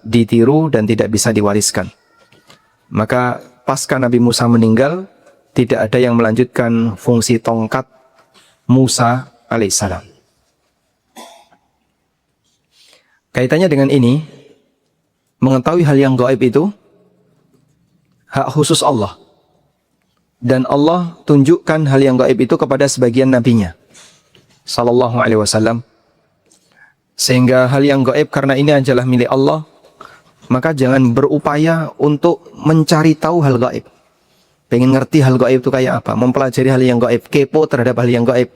ditiru dan tidak bisa diwariskan. Maka pasca Nabi Musa meninggal, tidak ada yang melanjutkan fungsi tongkat Musa alaihissalam. Kaitannya dengan ini, mengetahui hal yang gaib itu hak khusus Allah. Dan Allah tunjukkan hal yang gaib itu kepada sebagian nabinya sallallahu alaihi wasallam. Sehingga hal yang gaib karena ini adalah milik Allah, maka jangan berupaya untuk mencari tahu hal gaib. Pengen ngerti hal gaib itu kayak apa, mempelajari hal yang gaib, kepo terhadap hal yang gaib.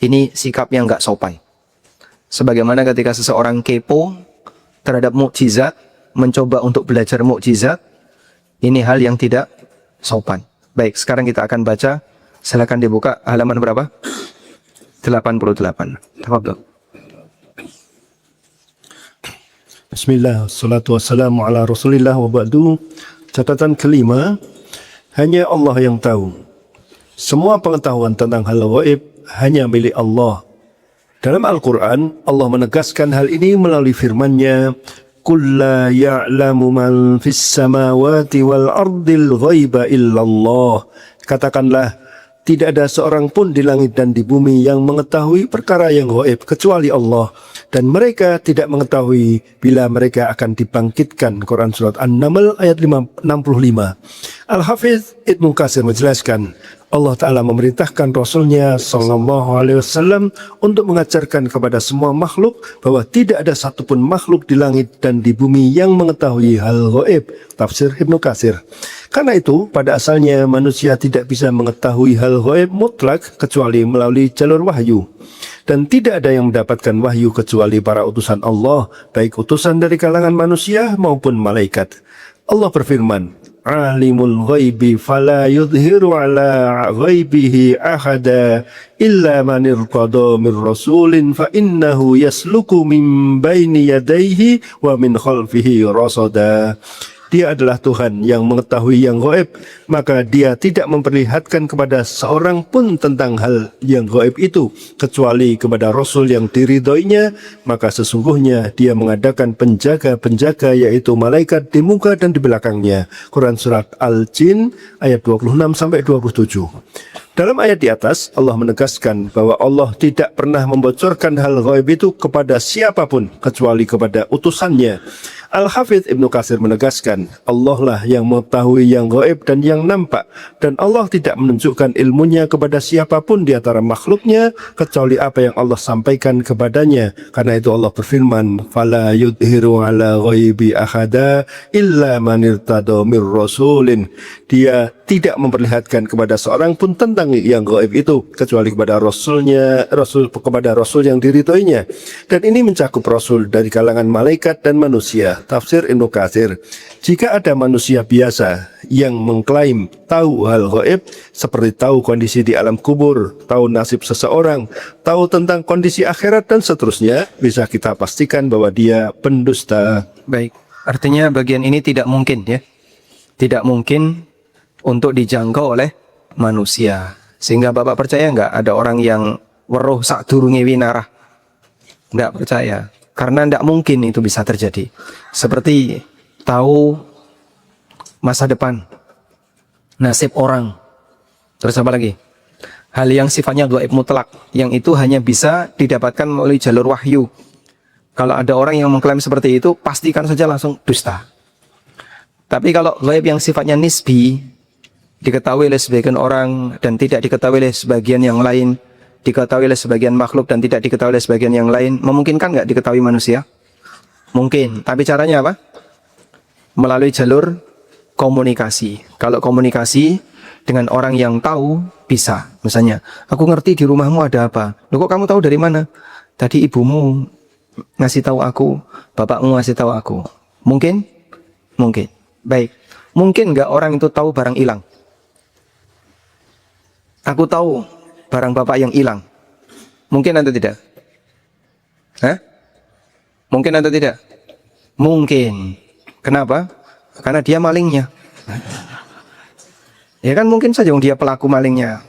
Ini sikap yang nggak sopan. Sebagaimana ketika seseorang kepo terhadap mukjizat, mencoba untuk belajar mukjizat, ini hal yang tidak sopan. Baik, sekarang kita akan baca. Silakan dibuka halaman berapa? 88. Tafadhol. Bismillah, salatu wassalamu ala rasulillah wa ba'du. Catatan kelima, hanya Allah yang tahu. Semua pengetahuan tentang hal gaib hanya milik Allah. Dalam Al-Quran, Allah menegaskan hal ini melalui firman-Nya, "Qul la ya'lamu man fis samawati wal ardil ghaiba illallah." Katakanlah, tidak ada seorang pun di langit dan di bumi yang mengetahui perkara yang gaib kecuali Allah, dan mereka tidak mengetahui bila mereka akan dibangkitkan. Quran Surat An-Naml ayat 65. Al-Hafiz Ibnu Katsir menjelaskan, Allah Ta'ala memerintahkan Rasulnya Sallallahu Alaihi Wasallam untuk mengajarkan kepada semua makhluk bahwa tidak ada satupun makhluk di langit dan di bumi yang mengetahui hal gaib. Tafsir Ibnu Katsir. Karena itu, pada asalnya manusia tidak bisa mengetahui hal gaib mutlak kecuali melalui jalur wahyu. Dan tidak ada yang mendapatkan wahyu kecuali para utusan Allah, baik utusan dari kalangan manusia maupun malaikat. Allah berfirman, "Alimul ghaibi fala yudhiru ala ghaibihi ahada illa man irtada min rasulin fa innahu yasluku min baini yadayhi wa min khalfihi rasada." Dia adalah Tuhan yang mengetahui yang gaib, maka dia tidak memperlihatkan kepada seorang pun tentang hal yang gaib itu, kecuali kepada Rasul yang diridhoinya, maka sesungguhnya dia mengadakan penjaga-penjaga, yaitu malaikat di muka dan di belakangnya. Quran Surat Al-Jin ayat 26-27. Dalam ayat di atas, Allah menegaskan bahwa Allah tidak pernah membocorkan hal gaib itu kepada siapapun, kecuali kepada utusannya. Al-Hafidh Ibnu Katsir menegaskan, Allah lah yang mengetahui yang gaib dan yang nampak, dan Allah tidak menunjukkan ilmunya kepada siapapun di antara makhluknya, kecuali apa yang Allah sampaikan kepadanya. Karena itu Allah berfirman, "Fala yudhiru ala ghaibi ahada illa man irtada mir rasulin." Dia tidak memperlihatkan kepada seorang pun tentang yang gaib itu, kecuali kepada kepada Rasul yang diridhoinya. Dan ini mencakup Rasul dari kalangan malaikat dan manusia. Tafsir Ibnu Katsir, jika ada manusia biasa yang mengklaim tahu hal gaib, seperti tahu kondisi di alam kubur, tahu nasib seseorang, tahu tentang kondisi akhirat dan seterusnya, bisa kita pastikan bahwa dia pendusta. Baik, artinya bagian ini tidak mungkin ya. Tidak mungkin untuk dijangkau oleh manusia. Sehingga Bapak percaya nggak ada orang yang weruh sak durunge winarah? Nggak percaya. Karena tidak mungkin itu bisa terjadi. Seperti tahu masa depan, nasib orang. Terus apa lagi? Hal yang sifatnya gaib mutlak, yang itu hanya bisa didapatkan melalui jalur wahyu. Kalau ada orang yang mengklaim seperti itu, pastikan saja langsung dusta. Tapi kalau gaib yang sifatnya nisbi, diketahui oleh sebagian orang dan tidak diketahui oleh sebagian yang lain, diketahui oleh sebagian makhluk dan tidak diketahui oleh sebagian yang lain, memungkinkan nggak diketahui manusia? Mungkin, tapi caranya apa? Melalui jalur komunikasi. Kalau komunikasi dengan orang yang tahu, bisa. Misalnya, aku ngerti di rumahmu ada apa. Loh, kok kamu tahu dari mana? Tadi ibumu ngasih tahu aku, bapakmu ngasih tahu aku. Mungkin? Mungkin. Baik. Mungkin nggak orang itu tahu barang hilang? Aku tahu barang bapak yang hilang. Mungkin atau tidak? Hah? Mungkin atau tidak? Mungkin. Kenapa? Karena dia malingnya. Ya kan mungkin saja dia pelaku malingnya.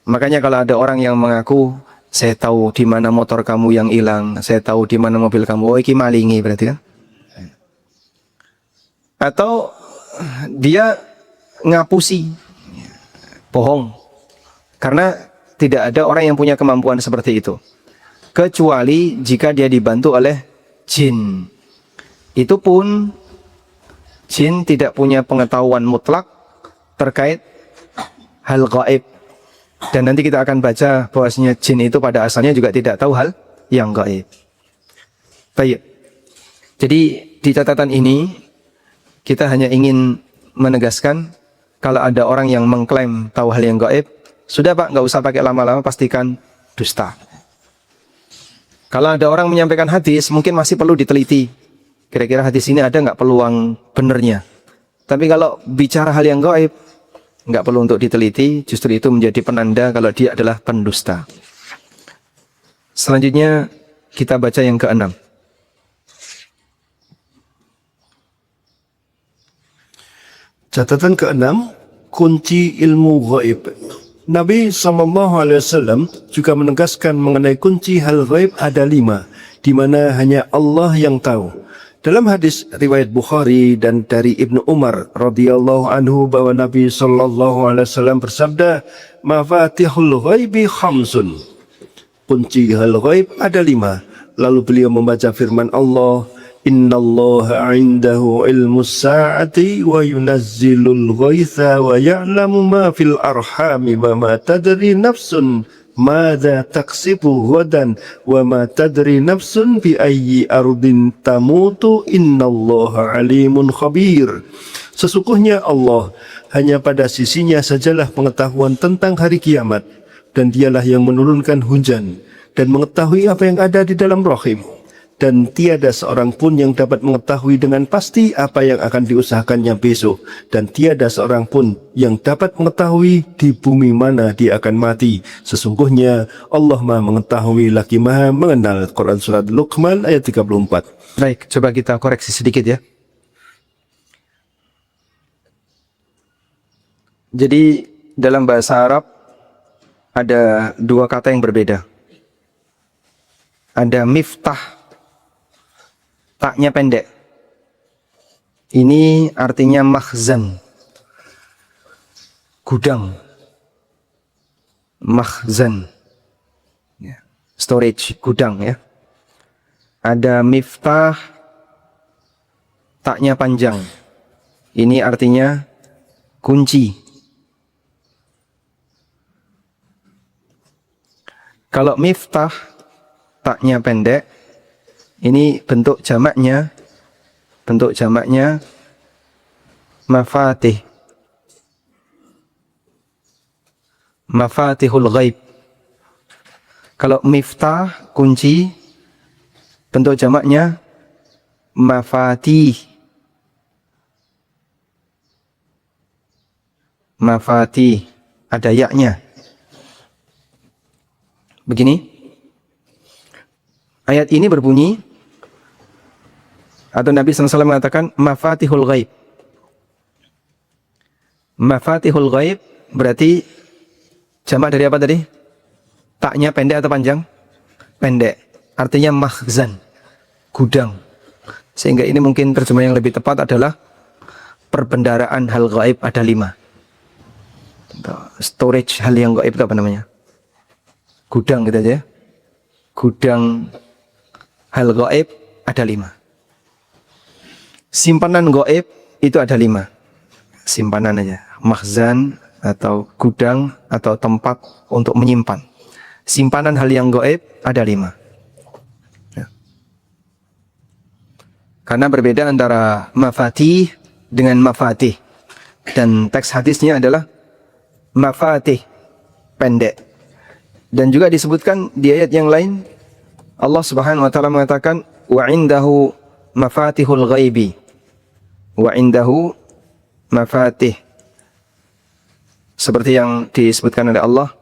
Makanya kalau ada orang yang mengaku, saya tahu di mana motor kamu yang hilang, saya tahu di mana mobil kamu, oh iki malingi berarti kan? Atau dia ngapusi, bohong. Karena tidak ada orang yang punya kemampuan seperti itu. Kecuali jika dia dibantu oleh jin. Itu pun jin tidak punya pengetahuan mutlak terkait hal gaib. Dan nanti kita akan baca bahwasanya jin itu pada asalnya juga tidak tahu hal yang gaib. Baik. Jadi di catatan ini kita hanya ingin menegaskan kalau ada orang yang mengklaim tahu hal yang gaib, sudah Pak, nggak usah pakai lama-lama, pastikan dusta. Kalau ada orang menyampaikan hadis, mungkin masih perlu diteliti. Kira-kira hadis ini ada nggak peluang benernya. Tapi kalau bicara hal yang gaib, nggak perlu untuk diteliti, justru itu menjadi penanda kalau dia adalah pendusta. Selanjutnya kita baca yang keenam. Catatan keenam, kunci ilmu gaib. Nabi SAW juga menegaskan mengenai kunci hal gaib ada 5, di mana hanya Allah yang tahu. Dalam hadis riwayat Bukhari dan dari Ibnu Umar radhiyallahu anhu bahwa Nabi SAW bersabda, "Mafatihul ghaibi khamsun." Kunci hal gaib ada 5. Lalu beliau membaca firman Allah, "Innallaha 'indahu ilmus sa'ati wa yunazzilul ghaitha wa ya'lamu ma fil arhami wa ma tadri nafsun madza taksibu ghadan wa ma tadri nafsun bi ayyi ardin tamutu innallaha 'alimun khabir." Sesungguhnya Allah hanya pada sisinya sajalah pengetahuan tentang hari kiamat, dan dialah yang menurunkan hujan dan mengetahui apa yang ada di dalam rahim. Dan tiada seorang pun yang dapat mengetahui dengan pasti apa yang akan diusahakannya besok. Dan tiada seorang pun yang dapat mengetahui di bumi mana dia akan mati. Sesungguhnya Allah Maha mengetahui lagi Maha mengenal. Quran Surat Luqman ayat 34. Baik, coba kita koreksi sedikit ya. Jadi dalam bahasa Arab ada 2 kata yang berbeda. Ada miftah, taknya pendek. Ini artinya makhzan, gudang. Makhzan, storage, gudang ya. Ada miftah, taknya panjang. Ini artinya kunci. Kalau miftah, taknya pendek, ini bentuk jamaknya mafatih. Mafatihul ghaib. Kalau miftah, kunci, bentuk jamaknya mafatih. Mafatih, ada yaknya. Begini. Ayat ini berbunyi, atau Nabi SAW mengatakan mafatihul ghaib. Mafatihul ghaib berarti jamak dari apa tadi? Taknya pendek atau panjang? Pendek. Artinya makhzan, gudang. Sehingga ini mungkin terjemah yang lebih tepat adalah perbendaraan hal gaib ada 5. Storage hal yang gaib itu apa namanya? Gudang gitu aja ya. Gudang hal gaib ada 5. Simpanan gaib itu ada 5. Simpanan aja. Makhzan atau gudang atau tempat untuk menyimpan. Simpanan hal yang gaib ada 5. Ya. Karena berbeda antara mafatih dengan mafatih. Dan teks hadisnya adalah mafatih, pendek. Dan juga disebutkan di ayat yang lain, Allah Subhanahu wa taala mengatakan wa indahu mafatihul ghaibi. Wa indahu mafatih. Seperti yang disebutkan oleh Allah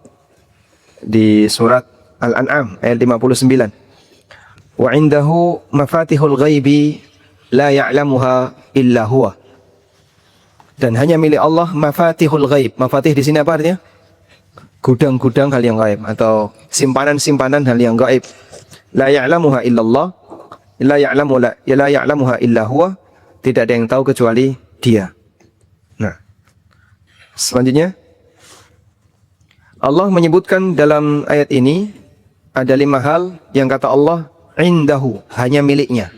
di surat Al-An'am ayat 59. Wa indahu mafatihul ghaibi la ya'lamuha illa huwa. Dan hanya milik Allah mafatihul ghaib. Mafatih di sini apa artinya? Gudang-gudang hal yang gaib atau simpanan-simpanan hal yang gaib. La ya'lamuha illallah, la ya'lamuha illa huwa. tidak ada yang tahu kecuali Dia. Nah, selanjutnya Allah menyebutkan dalam ayat ini ada 5 hal yang kata Allah indahu, hanya miliknya.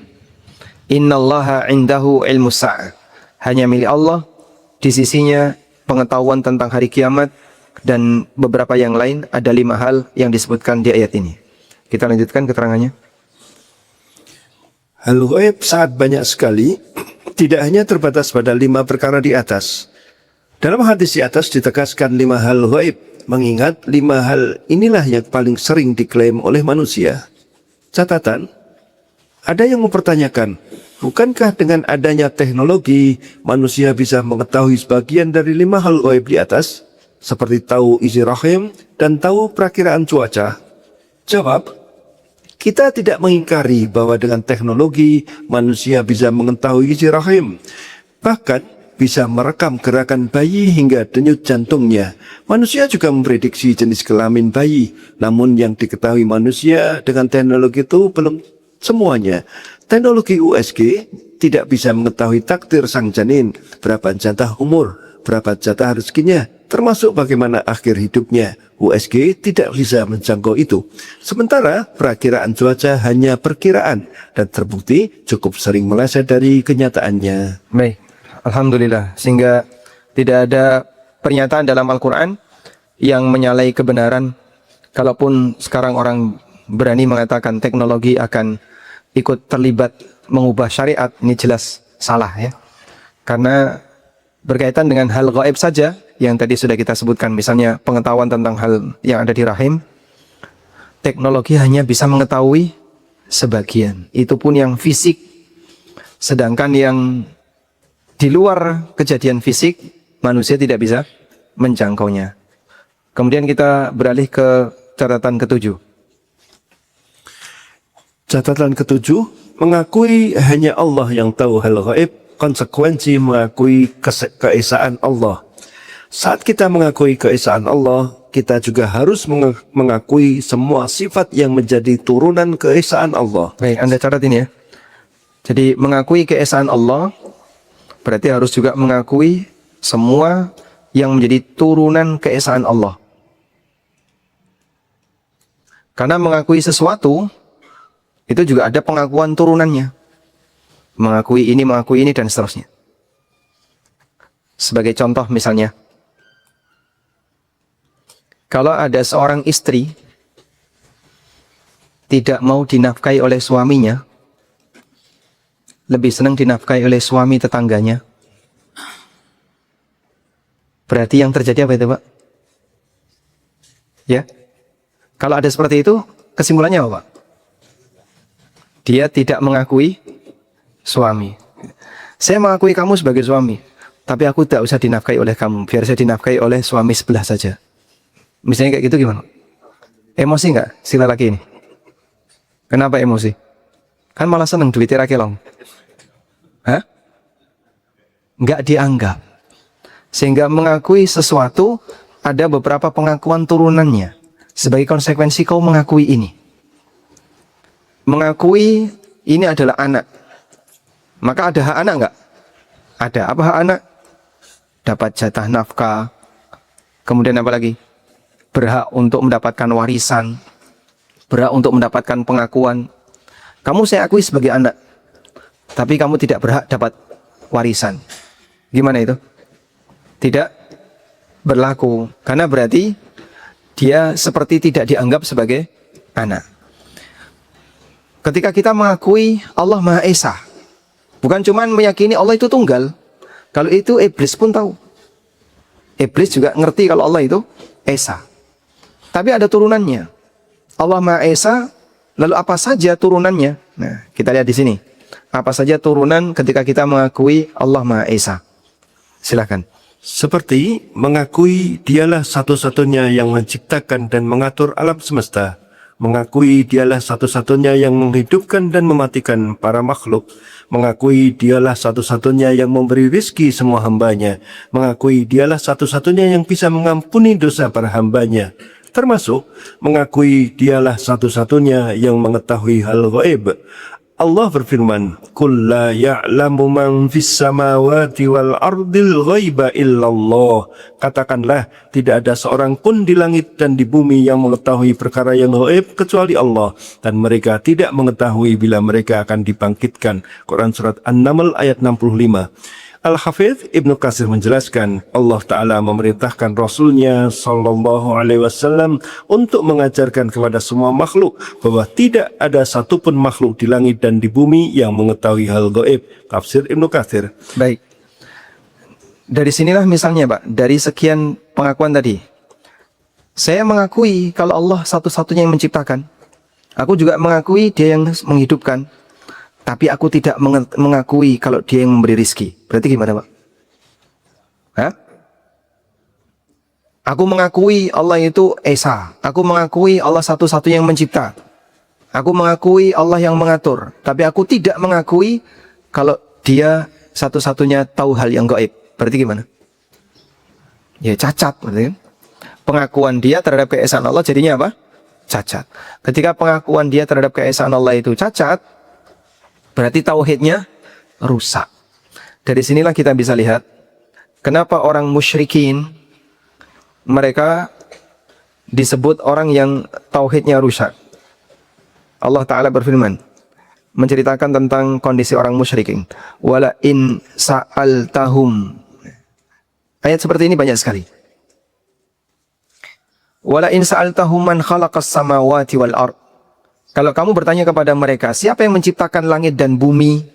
Innallaha indahu ilmus sa'ah, hanya milik Allah, di sisinya pengetahuan tentang hari kiamat, dan beberapa yang lain. Ada 5 hal yang disebutkan di ayat ini. Kita lanjutkan keterangannya. Hal gaib sangat banyak sekali, tidak hanya terbatas pada 5 perkara di atas. Dalam hadis di atas ditegaskan 5 hal gaib, mengingat 5 hal inilah yang paling sering diklaim oleh manusia. Catatan, ada yang mempertanyakan, bukankah dengan adanya teknologi, manusia bisa mengetahui sebagian dari 5 hal gaib di atas, seperti tahu isi rahim dan tahu perakiraan cuaca? Jawab, kita tidak mengingkari bahwa dengan teknologi, manusia bisa mengetahui isi rahim. Bahkan, bisa merekam gerakan bayi hingga denyut jantungnya. Manusia juga memprediksi jenis kelamin bayi. Namun yang diketahui manusia dengan teknologi itu belum semuanya. Teknologi USG tidak bisa mengetahui takdir sang janin, berapa jatah umur, berapa jatah rezekinya, termasuk bagaimana akhir hidupnya. USG tidak bisa menjangkau itu. Sementara perakiraan cuaca hanya perkiraan dan terbukti cukup sering meleset dari kenyataannya. Baik, alhamdulillah. Sehingga tidak ada pernyataan dalam Al-Quran yang menyalahi kebenaran. Kalaupun sekarang orang berani mengatakan teknologi akan ikut terlibat mengubah syariat, ini jelas salah ya. Karena berkaitan dengan hal gaib saja yang tadi sudah kita sebutkan, misalnya pengetahuan tentang hal yang ada di rahim, teknologi hanya bisa mengetahui sebagian, itu pun yang fisik. Sedangkan yang di luar kejadian fisik, manusia tidak bisa menjangkaunya. Kemudian kita beralih ke catatan ke-7. Catatan ke-7, mengakui hanya Allah yang tahu hal gaib, konsekuensi mengakui keesaan Allah. Saat kita mengakui keesaan Allah, kita juga harus mengakui semua sifat yang menjadi turunan keesaan Allah. Baik, Anda catat ini ya. Jadi mengakui keesaan Allah berarti harus juga mengakui semua yang menjadi turunan keesaan Allah. Karena mengakui sesuatu itu juga ada pengakuan turunannya. Mengakui ini, dan seterusnya. Sebagai contoh misalnya, kalau ada seorang istri tidak mau dinafkahi oleh suaminya, lebih senang dinafkahi oleh suami tetangganya, berarti yang terjadi apa itu, Pak? Ya, kalau ada seperti itu, kesimpulannya apa, Pak? Dia tidak mengakui suami. Saya mengakui kamu sebagai suami, tapi aku tidak usah dinafkahi oleh kamu, biar saya dinafkahi oleh suami sebelah saja. Misalnya kayak gitu gimana? Emosi nggak si lelaki ini? Kenapa emosi? Kan malah seneng duitnya rakelong. Hah? Nggak dianggap. Sehingga mengakui sesuatu ada beberapa pengakuan turunannya. Sebagai konsekuensi kau mengakui ini. Mengakui ini adalah anak. Maka ada hak anak nggak? Ada. Apa hak anak? Dapat jatah nafkah. Kemudian apa lagi? Berhak untuk mendapatkan warisan, berhak untuk mendapatkan pengakuan. Kamu saya akui sebagai anak, tapi kamu tidak berhak dapat warisan. Gimana itu? Tidak berlaku, karena berarti dia seperti tidak dianggap sebagai anak. Ketika kita mengakui Allah Maha Esa, bukan cuma meyakini Allah itu tunggal. Kalau itu iblis pun tahu. Iblis juga ngerti kalau Allah itu Esa. Tapi ada turunannya. Allah Maha Esa, lalu apa saja turunannya? Nah, kita lihat di sini. Apa saja turunan ketika kita mengakui Allah Maha Esa? Silakan. Seperti mengakui dialah satu-satunya yang menciptakan dan mengatur alam semesta. Mengakui dialah satu-satunya yang menghidupkan dan mematikan para makhluk. Mengakui dialah satu-satunya yang memberi rizki semua hambanya. Mengakui dialah satu-satunya yang bisa mengampuni dosa para hambanya. Termasuk mengakui dialah satu-satunya yang mengetahui hal gaib. Allah berfirman, "Qul la ya'lamu man fis samawati wal ardil ghaiba illallah." Katakanlah, tidak ada seorang pun di langit dan di bumi yang mengetahui perkara yang gaib kecuali Allah, dan mereka tidak mengetahui bila mereka akan dibangkitkan. Quran surat An-Naml ayat 65. Al-Hafidz Ibnu Katsir menjelaskan, Allah Ta'ala memerintahkan Rasulnya Sallallahu Alaihi Wasallam untuk mengajarkan kepada semua makhluk bahwa tidak ada satupun makhluk di langit dan di bumi yang mengetahui hal gaib. Tafsir Ibnu Katsir. Baik. Dari sinilah misalnya Pak, dari sekian pengakuan tadi, saya mengakui kalau Allah satu-satunya yang menciptakan. Aku juga mengakui Dia yang menghidupkan. Tapi aku tidak mengakui kalau Dia yang memberi rizki. Berarti gimana Pak? Hah? Aku mengakui Allah itu Esa. Aku mengakui Allah satu-satunya yang mencipta. Aku mengakui Allah yang mengatur. Tapi aku tidak mengakui kalau Dia satu-satunya tahu hal yang gaib. Berarti gimana? Ya cacat. Berarti kan? Pengakuan dia terhadap keesaan Allah jadinya apa? Cacat. Ketika pengakuan dia terhadap keesaan Allah itu cacat, berarti tauhidnya rusak. Dari sinilah kita bisa lihat kenapa orang musyrikin mereka disebut orang yang tauhidnya rusak. Allah Ta'ala berfirman menceritakan tentang kondisi orang musyrikin. Wala in sa'altahum. Ayat seperti ini banyak sekali. Wala in sa'altahum man khalaqas samawati wal ard. Kalau kamu bertanya kepada mereka, siapa yang menciptakan langit dan bumi?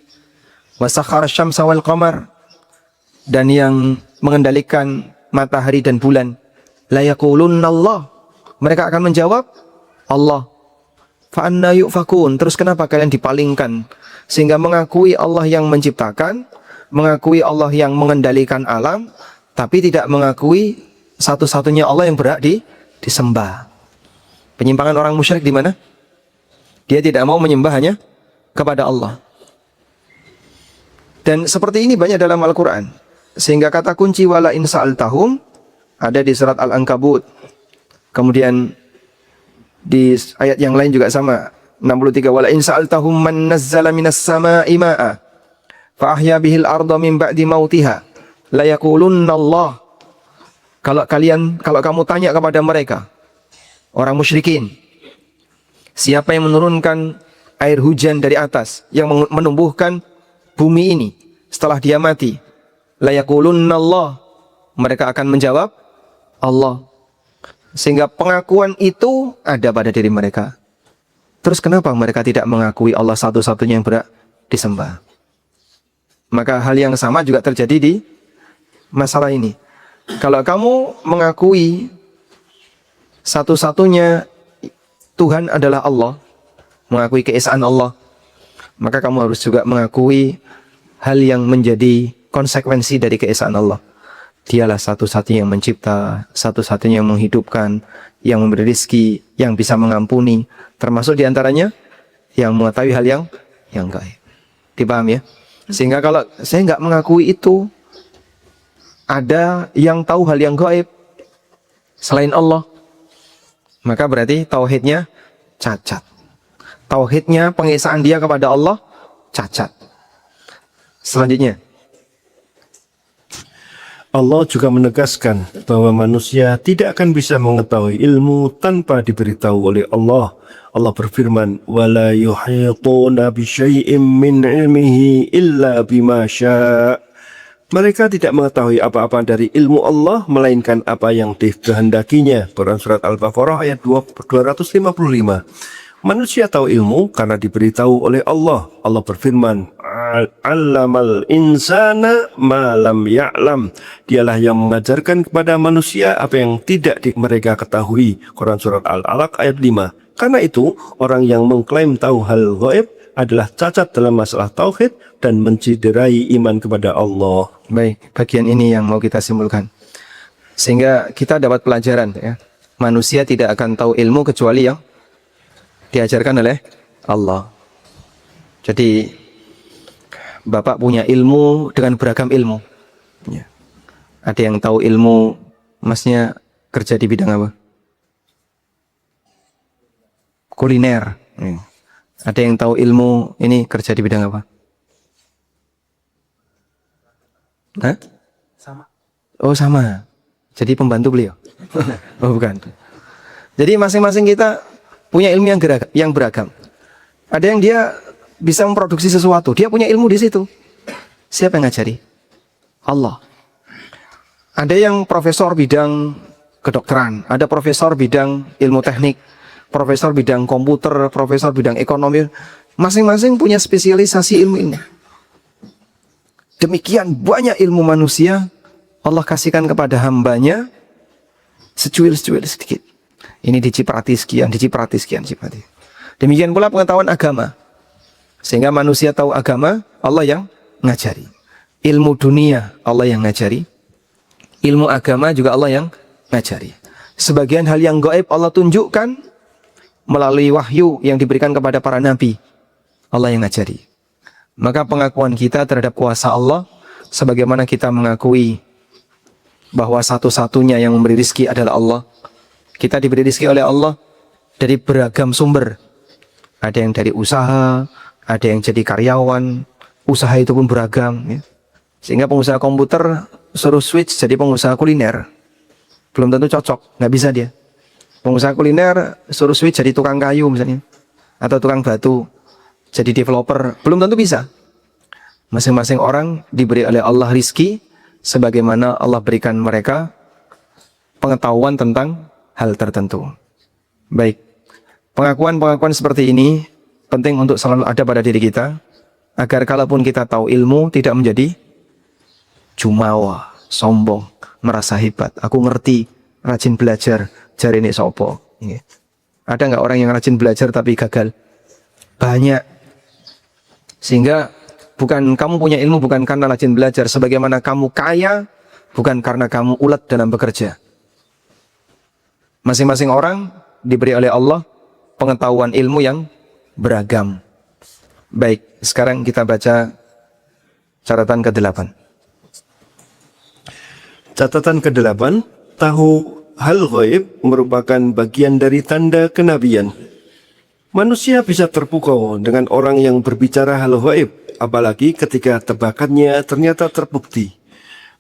Wa sakhara syamsa wal qamar, dan yang mengendalikan matahari dan bulan. La yaqulunna Allah. Mereka akan menjawab Allah. Fa anna yufakun. Terus kenapa kalian dipalingkan sehingga mengakui Allah yang menciptakan, mengakui Allah yang mengendalikan alam, tapi tidak mengakui satu-satunya Allah yang berhak disembah. Penyimpangan orang musyrik di mana? Dia tidak mau menyembah hanya kepada Allah. Dan seperti ini banyak dalam Al-Quran. Sehingga kata kunci wala in sa'altahum ada di surat Al-Ankabut. Kemudian di ayat yang lain juga sama. 63. Wala in sa'altahum man nazzala minas sama'i ma'a fa ahya bihil arda min ba'di mautiha la yaqulunna Allah. Kalau kamu tanya kepada mereka, orang musyrikin, siapa yang menurunkan air hujan dari atas, yang menumbuhkan bumi ini setelah dia mati? La yaqulunna Allah. Mereka akan menjawab Allah. Sehingga pengakuan itu ada pada diri mereka. Terus kenapa mereka tidak mengakui Allah satu-satunya yang berhak disembah? Maka hal yang sama juga terjadi di masalah ini. Kalau kamu mengakui satu-satunya Tuhan adalah Allah, mengakui keesaan Allah, maka kamu harus juga mengakui hal yang menjadi konsekuensi dari keesaan Allah. Dialah satu-satunya yang mencipta, satu-satunya yang menghidupkan, yang memberi rizki, yang bisa mengampuni, termasuk diantaranya yang mengetahui hal yang gaib. Dipaham ya? Sehingga kalau saya nggak mengakui itu, ada yang tahu hal yang gaib selain Allah, maka berarti tauhidnya cacat. Tauhidnya, pengesaan dia kepada Allah cacat. Selanjutnya, Allah juga menegaskan bahwa manusia tidak akan bisa mengetahui ilmu tanpa diberitahu oleh Allah. Allah berfirman, "Wala yuhituna bisyai'im min ilmihi illa bima syaa'." Mereka tidak mengetahui apa-apa dari ilmu Allah melainkan apa yang dikehendakinya. Quran surat Al-Baqarah ayat 255. Manusia tahu ilmu karena diberitahu oleh Allah. Allah berfirman, "Allamal insana ma lam ya'lam." Dialah yang mengajarkan kepada manusia apa yang tidak mereka ketahui. Quran surat Al-Alaq ayat 5. Karena itu, orang yang mengklaim tahu hal gaib adalah cacat dalam masalah tauhid dan menciderai iman kepada Allah. baik, bagian ini yang mau kita simpulkan. Sehingga kita dapat pelajaran ya. Manusia tidak akan tahu ilmu kecuali yang diajarkan oleh Allah. Jadi Bapak punya ilmu dengan beragam ilmu. Ya. Ada yang tahu ilmu, masnya kerja di bidang apa? Kuliner. Ya. Ada yang tahu ilmu ini kerja di bidang apa? Hah? Sama. Oh sama. Jadi pembantu beliau? Oh bukan. Jadi masing-masing kita punya ilmu yang beragam. Ada yang dia bisa memproduksi sesuatu, dia punya ilmu di situ. Siapa yang ngajari? Allah. Ada yang profesor bidang kedokteran, ada profesor bidang ilmu teknik, profesor bidang komputer, profesor bidang ekonomi. Masing-masing punya spesialisasi ilmu. Demikian banyak ilmu manusia Allah kasihkan kepada hambanya secuil-secuil sedikit. Ini diciprati sekian, diciprati sekian, diciprati. Demikian pula pengetahuan agama. Sehingga manusia tahu agama, Allah yang ngajari. Ilmu dunia, Allah yang ngajari. Ilmu agama juga Allah yang ngajari. Sebagian hal yang gaib Allah tunjukkan melalui wahyu yang diberikan kepada para nabi. Allah yang ngajari. Maka pengakuan kita terhadap kuasa Allah, sebagaimana kita mengakui bahwa satu-satunya yang memberi rizki adalah Allah. Kita diberi rizki oleh Allah dari beragam sumber. Ada yang dari usaha, ada yang jadi karyawan. Usaha itu pun beragam. Ya. Sehingga pengusaha komputer suruh switch jadi pengusaha kuliner. Belum tentu cocok, nggak bisa dia. Pengusaha kuliner suruh switch jadi tukang kayu misalnya. Atau tukang batu. Jadi developer, belum tentu bisa. Masing-masing orang diberi oleh Allah rizki sebagaimana Allah berikan mereka pengetahuan tentang hal tertentu. Baik, pengakuan-pengakuan seperti ini penting untuk selalu ada pada diri kita, agar kalaupun kita tahu ilmu tidak menjadi jumawa, sombong, merasa hebat. Aku ngerti, rajin belajar, jari ini sopo. Ada nggak orang yang rajin belajar tapi gagal? Banyak. Sehingga bukan kamu punya ilmu bukan karena rajin belajar, sebagaimana kamu kaya bukan karena kamu ulet dalam bekerja. Masing-masing orang diberi oleh Allah pengetahuan ilmu yang beragam. Baik, sekarang kita baca catatan ke-8. Catatan ke-8, tahu hal gaib merupakan bagian dari tanda kenabian. Manusia bisa terpukau dengan orang yang berbicara hal gaib, apalagi ketika tebakannya ternyata terbukti.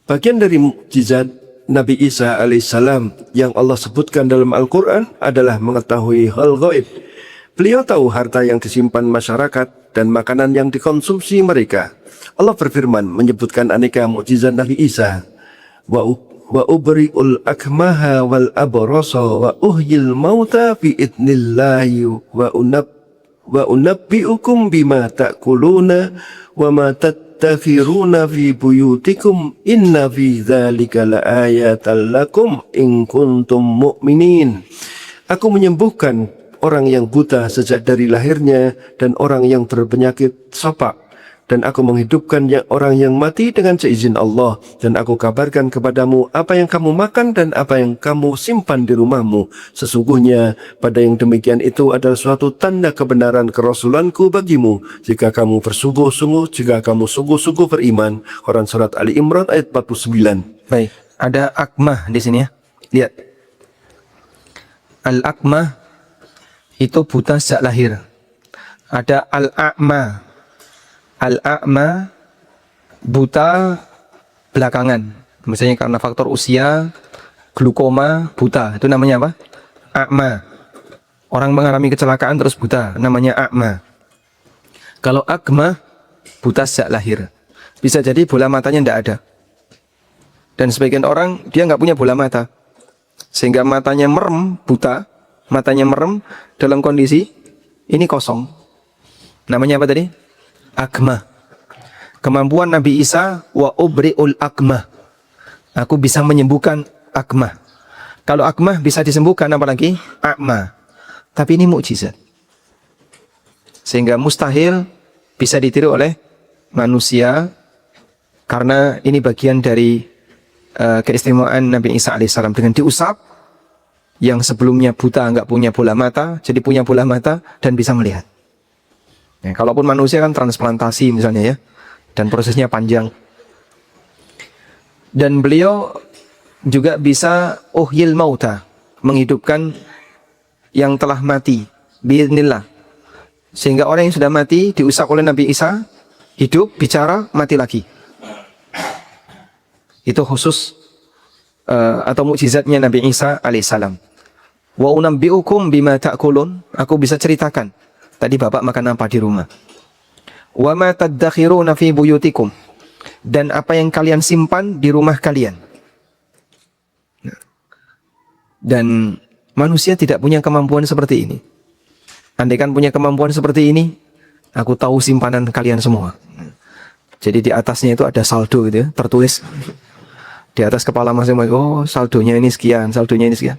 Bagian dari mukjizat Nabi Isa alaihissalam yang Allah sebutkan dalam Al-Quran adalah mengetahui hal gaib. Beliau tahu harta yang disimpan masyarakat dan makanan yang dikonsumsi mereka. Allah berfirman menyebutkan aneka mukjizat Nabi Isa. Wa ubri'ul akmaha wal abrasa wa uhyil mauta bi idnillahi wa unabbi'ukum bima ta'kuluna wa ma tattakhiruna fi buyutikum inna fi dzalika laayatan lakum in kuntum mu'minin. Aku menyembuhkan orang yang buta sejak dari lahirnya dan orang yang berpenyakit sapak, dan aku menghidupkan orang yang mati dengan seizin Allah, dan aku kabarkan kepadamu apa yang kamu makan dan apa yang kamu simpan di rumahmu. Sesungguhnya pada yang demikian itu adalah suatu tanda kebenaran kerasulanku bagimu, jika kamu sungguh-sungguh beriman. Quran Surat Ali Imran ayat 49. Baik, ada akmah di sini ya. Lihat. Al-akmah itu buta sejak lahir. Ada al-a'ma. Al-a'ma buta belakangan. Misalnya karena faktor usia, glukoma, buta. Itu namanya apa? A'ma. Orang mengalami kecelakaan terus buta, namanya a'ma. Kalau akmah, buta sejak lahir. Bisa jadi bola matanya tidak ada. Dan sebagian orang dia nggak punya bola mata, sehingga matanya merem, buta. Matanya merem dalam kondisi ini kosong. Namanya apa tadi? Akmah. Kemampuan Nabi Isa, wa ubri'ul akmah. Aku bisa menyembuhkan akmah. Kalau akmah bisa disembuhkan, apalagi akmah. Tapi ini mukjizat. Sehingga mustahil bisa ditiru oleh manusia, karena ini bagian dari keistimewaan Nabi Isa alaihissalam dengan diusap. Yang sebelumnya buta, nggak punya bola mata, jadi punya bola mata dan bisa melihat. Ya, kalaupun manusia kan transplantasi misalnya ya, dan prosesnya panjang. Dan beliau juga bisa uhyil mauta, menghidupkan yang telah mati, biiznillah. Sehingga orang yang sudah mati diusap oleh Nabi Isa, hidup, bicara, mati lagi. Itu khusus atau mukjizatnya Nabi Isa alaihissalam. Wa unabbi'ukum bima ta'kulun, aku bisa ceritakan tadi bapak makan apa di rumah. Wa ma tadakhiruna fi buyutikum, dan apa yang kalian simpan di rumah kalian. Dan manusia tidak punya kemampuan seperti ini. Andaikan punya kemampuan seperti ini, aku tahu simpanan kalian semua. Jadi di atasnya itu ada saldo gitu ya, tertulis di atas kepala masing-masing. Oh, saldonya ini sekian, saldonya ini sekian.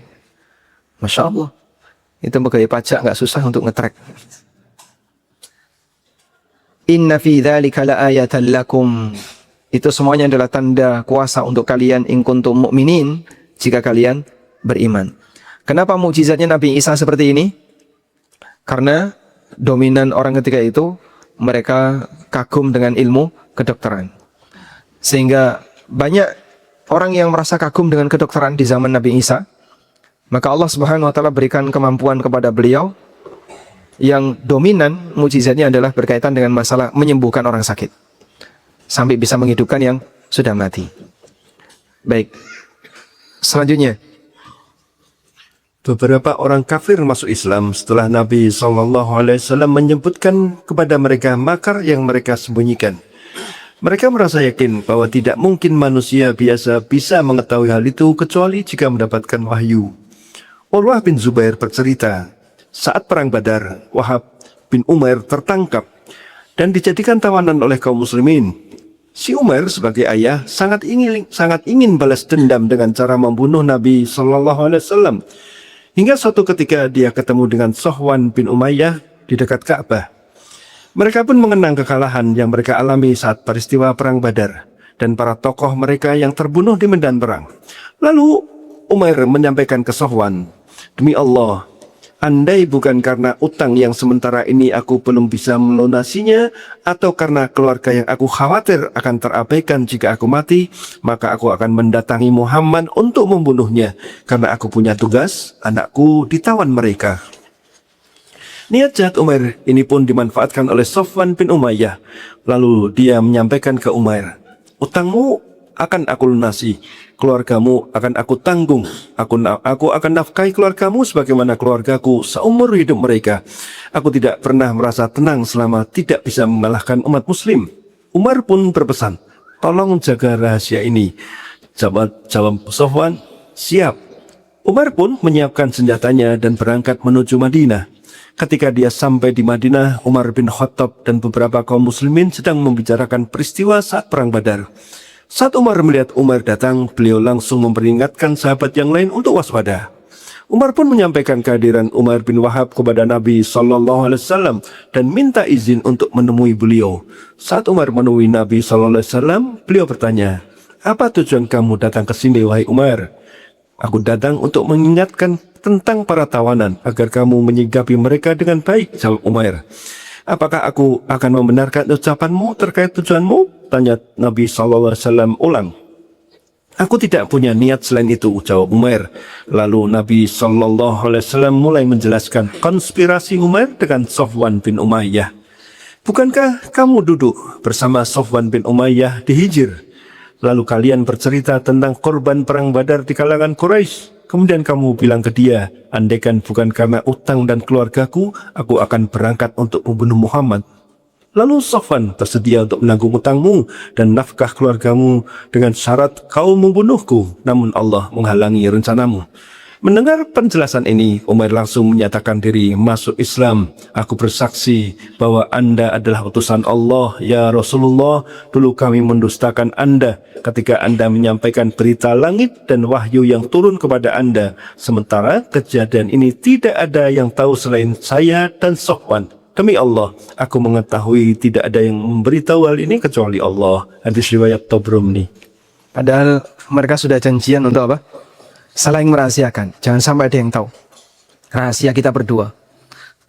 Masya Allah. Itu pegawai pajak nggak susah untuk nge-track. Inna fi dzalika laayatan lakum. Itu semuanya adalah tanda kuasa untuk kalian in kuntum mu'minin, jika kalian beriman. Kenapa mukjizatnya Nabi Isa seperti ini? Karena dominan orang ketika itu mereka kagum dengan ilmu kedokteran. Sehingga banyak orang yang merasa kagum dengan kedokteran di zaman Nabi Isa. Maka Allah Subhanahu wa taala berikan kemampuan kepada beliau yang dominan mukjizatnya adalah berkaitan dengan masalah menyembuhkan orang sakit. Sampai bisa menghidupkan yang sudah mati. Baik. Selanjutnya, beberapa orang kafir masuk Islam setelah Nabi SAW menyebutkan kepada mereka makar yang mereka sembunyikan. Mereka merasa yakin bahwa tidak mungkin manusia biasa bisa mengetahui hal itu kecuali jika mendapatkan wahyu. Urwah bin Zubair bercerita, saat perang Badar, Wahab bin Umair tertangkap dan dijadikan tawanan oleh kaum muslimin. Si Umair sebagai ayah sangat ingin balas dendam dengan cara membunuh Nabi SAW. Hingga suatu ketika dia ketemu dengan Sofwan bin Umayyah di dekat Ka'bah. Mereka pun mengenang kekalahan yang mereka alami saat peristiwa perang Badar dan para tokoh mereka yang terbunuh di medan perang. Lalu Umair menyampaikan ke Sofwan, demi Allah, andai bukan karena utang yang sementara ini aku belum bisa melunasinya, atau karena keluarga yang aku khawatir akan terabaikan jika aku mati, maka aku akan mendatangi Muhammad untuk membunuhnya, karena aku punya tugas, anakku ditawan mereka. Niat jahat Umair ini pun dimanfaatkan oleh Sofwan bin Umayyah. Lalu dia menyampaikan ke Umair, utangmu akan aku lunasi, keluargamu akan aku tanggung, aku akan nafkahi keluargamu sebagaimana keluargaku seumur hidup mereka. Aku tidak pernah merasa tenang selama tidak bisa mengalahkan umat muslim. Umar pun berpesan, tolong jaga rahasia ini. Jawab Sofwan, siap. Umar pun menyiapkan senjatanya dan berangkat menuju Madinah. Ketika dia sampai di Madinah, Umar bin Khattab dan beberapa kaum muslimin sedang membicarakan peristiwa saat perang Badar. Saat Umar melihat Umar datang, beliau langsung memperingatkan sahabat yang lain untuk waspada. Umar pun menyampaikan kehadiran Umar bin Wahab kepada Nabi SAW dan minta izin untuk menemui beliau. Saat Umar menemui Nabi SAW, beliau bertanya, apa tujuan kamu datang ke sini, wahai Umar? Aku datang untuk mengingatkan tentang para tawanan agar kamu menyikapi mereka dengan baik, jawab Umar. Apakah aku akan membenarkan ucapanmu terkait tujuanmu? Tanya Nabi SAW ulang. Aku tidak punya niat selain itu, jawab Umar. Lalu Nabi SAW mulai menjelaskan konspirasi Umar dengan Sofwan bin Umayyah. Bukankah kamu duduk bersama Sofwan bin Umayyah di Hijr? Lalu kalian bercerita tentang korban perang Badar di kalangan Quraisy. Kemudian kamu bilang ke dia, andaikan bukan karena utang dan keluargaku, aku akan berangkat untuk membunuh Muhammad. Lalu Sofwan bersedia untuk menanggung utangmu dan nafkah keluargamu dengan syarat kau membunuhku, namun Allah menghalangi rencanamu. Mendengar penjelasan ini, Umar langsung menyatakan diri masuk Islam. Aku bersaksi bahwa Anda adalah utusan Allah, ya Rasulullah. Dulu kami mendustakan Anda ketika Anda menyampaikan berita langit dan wahyu yang turun kepada Anda. Sementara kejadian ini tidak ada yang tahu selain saya dan Sofwan. Demi Allah, aku mengetahui tidak ada yang memberitahu hal ini kecuali Allah. Hadis riwayat Tabrani. padahal mereka sudah janjian untuk apa? Saling merahasiakan, jangan sampai ada yang tahu rahasia kita berdua.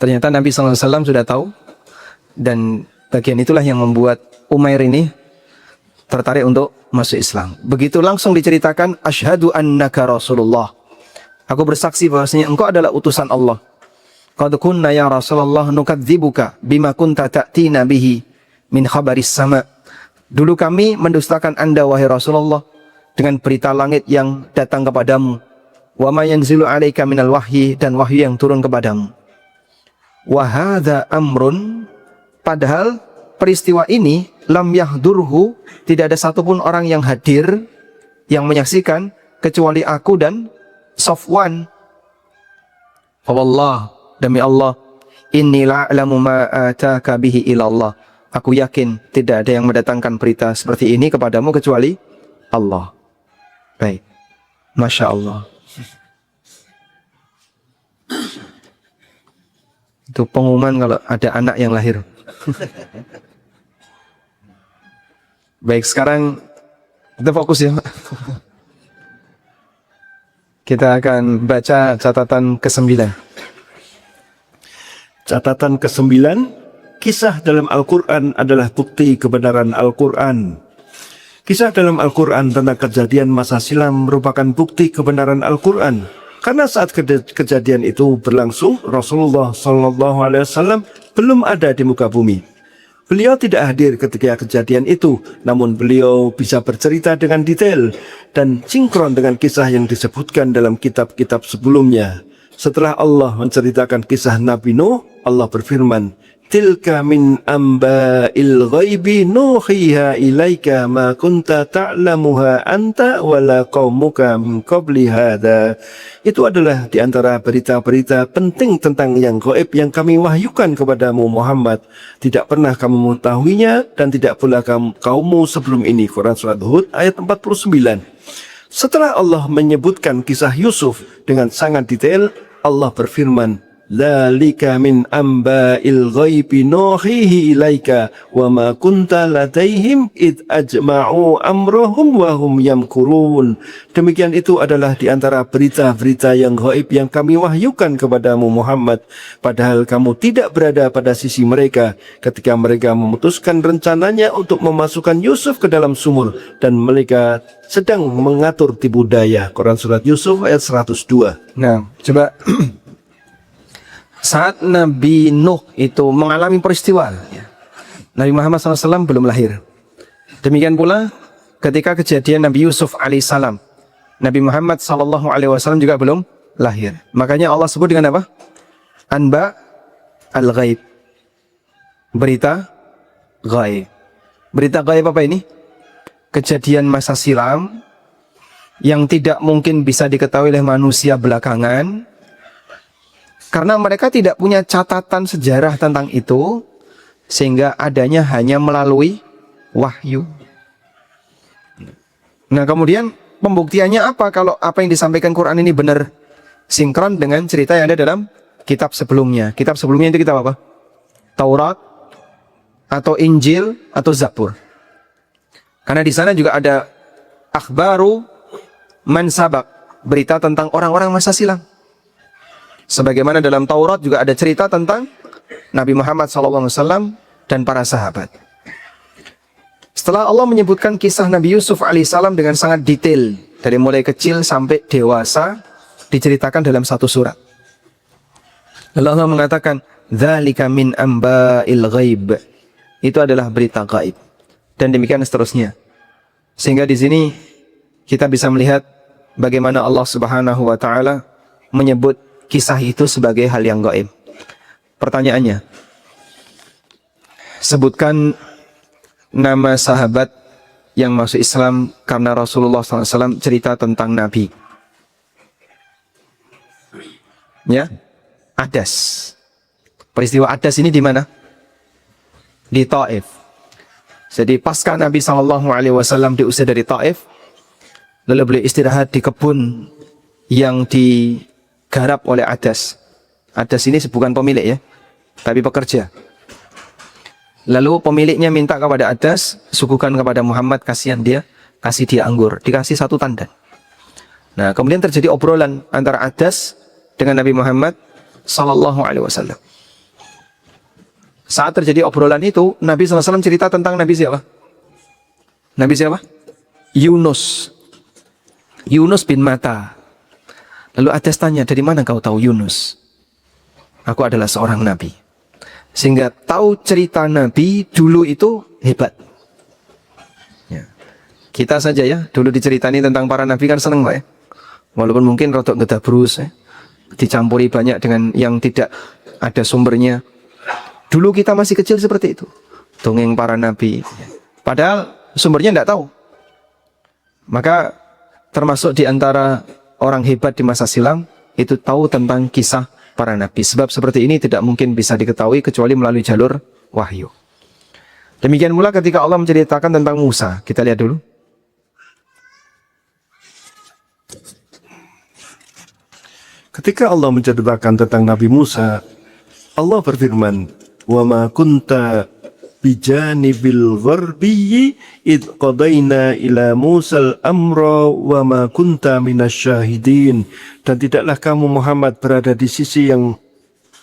Ternyata Nabi SAW sudah tahu, dan bagian itulah yang membuat Umair ini tertarik untuk masuk Islam. Begitu langsung diceritakan, asyhadu annaka Rasulullah, aku bersaksi bahwasanya engkau adalah utusan Allah. qad kunna ya Rasulullah nukadzibuka bima kunta ta'tina bihi min khabaris sama. Dulu kami mendustakan Anda wahai Rasulullah dengan berita langit yang datang kepadamu. Wa ma yanzilu 'alaika minal wahyi, dan wahyu yang turun kepadamu. Wa hadza amrun, padahal peristiwa ini lam yahdurhu, tidak ada satupun orang yang hadir yang menyaksikan kecuali aku dan Safwan. Wallah, demi Allah, inni la'lamu ma ataka bihi ilallah. Aku yakin tidak ada yang mendatangkan berita seperti ini kepadamu kecuali Allah. Baik. Masya Allah. Itu pengumuman kalau ada anak yang lahir. Baik, sekarang kita fokus ya, Pak. Kita akan baca catatan ke-9. Catatan ke-9, kisah dalam Al-Quran adalah bukti kebenaran Al-Quran. Kisah dalam Al-Quran tentang kejadian masa silam merupakan bukti kebenaran Al-Quran. Karena saat kejadian itu berlangsung, Rasulullah SAW belum ada di muka bumi. Beliau tidak hadir ketika kejadian itu, namun beliau bisa bercerita dengan detail dan sinkron dengan kisah yang disebutkan dalam kitab-kitab sebelumnya. Setelah Allah menceritakan kisah Nabi Nuh, Allah berfirman, "Tilka min amba'il ghaibi nuhiha ilaika ma kunta ta'lamuha anta wala qaumuka min qabli hadha." Itu adalah di antara berita-berita penting tentang yang gaib yang kami wahyukan kepadamu Muhammad. Tidak pernah kamu mengetahuinya dan tidak pula kaummu sebelum ini. Quran Surat Hud ayat 49. Setelah Allah menyebutkan kisah Yusuf dengan sangat detail, Allah berfirman, "Dzalika min amba'il ghaibi nuhihi ilaika wa ma kunta ladaihim id ajma'u amrahum wa hum yamkurun." Demikian itu adalah di antara berita-berita yang gaib yang kami wahyukan kepadamu Muhammad, padahal kamu tidak berada pada sisi mereka ketika mereka memutuskan rencananya untuk memasukkan Yusuf ke dalam sumur dan mereka sedang mengatur tipu daya. Quran Surat Yusuf ayat 102. Nah, coba saat Nabi Nuh itu mengalami peristiwa, Nabi Muhammad SAW belum lahir. Demikian pula ketika kejadian Nabi Yusuf alaihissalam, Nabi Muhammad SAW juga belum lahir. Makanya Allah sebut dengan apa? Anba al-ghaib. Berita ghaib. Berita ghaib apa ini? Kejadian masa silam yang tidak mungkin bisa diketahui oleh manusia belakangan, karena mereka tidak punya catatan sejarah tentang itu, sehingga adanya hanya melalui wahyu. Nah, kemudian pembuktiannya apa kalau apa yang disampaikan Quran ini benar sinkron dengan cerita yang ada dalam kitab sebelumnya? Kitab sebelumnya itu kitab apa? Taurat atau Injil atau Zabur. Karena di sana juga ada akhbaru man sabak, berita tentang orang-orang masa silam. Sebagaimana dalam Taurat juga ada cerita tentang Nabi Muhammad SAW dan para sahabat. Setelah Allah menyebutkan kisah Nabi Yusuf alaihissalam dengan sangat detail, dari mulai kecil sampai dewasa, diceritakan dalam satu surat. Lalu Allah mengatakan, "Dzalika min amba'il ghaib." Itu adalah berita gaib. Dan demikian seterusnya. Sehingga di sini kita bisa melihat bagaimana Allah Subhanahu wa taala menyebut kisah itu sebagai hal yang gaib. Pertanyaannya, sebutkan nama sahabat yang masuk Islam karena Rasulullah SAW cerita tentang Nabi. Ya, Adas. Peristiwa Adas ini di mana? Di Taif. Jadi pasca Nabi SAW diusir dari Taif, lalu beliau istirahat di kebun yang digarap oleh Adas. Adas ini bukan pemilik ya, tapi pekerja. Lalu pemiliknya minta kepada Adas, suguhkan kepada Muhammad, kasihan dia, kasih dia anggur, dikasih satu tandan. Nah, kemudian terjadi obrolan antara Adas dengan Nabi Muhammad SAW. Saat terjadi obrolan itu, Nabi SAW cerita tentang Nabi siapa? Nabi siapa? Yunus. Yunus bin Matta. Lalu Adas tanya, dari mana kau tahu Yunus? aku adalah seorang nabi. Sehingga tahu cerita nabi dulu itu hebat. Ya. Kita saja ya, dulu diceritani tentang para nabi kan seneng Pak ya. Walaupun mungkin rotok ngedabrus ya. Dicampuri banyak dengan yang tidak ada sumbernya. Dulu kita masih kecil seperti itu. Dongeng para nabi. Padahal sumbernya tidak tahu. Maka termasuk di antara orang hebat di masa silam itu tahu tentang kisah para nabi. Sebab seperti ini tidak mungkin bisa diketahui kecuali melalui jalur wahyu. Demikian pula ketika Allah menceritakan tentang Musa. Kita lihat dulu. Ketika Allah menceritakan tentang Nabi Musa, Allah berfirman, "Wa ma kunta bijanibil gharbiyyi id qadaina ila Musal amra wa ma kunta minasyahidin." Dan tidaklah kamu Muhammad berada di sisi yang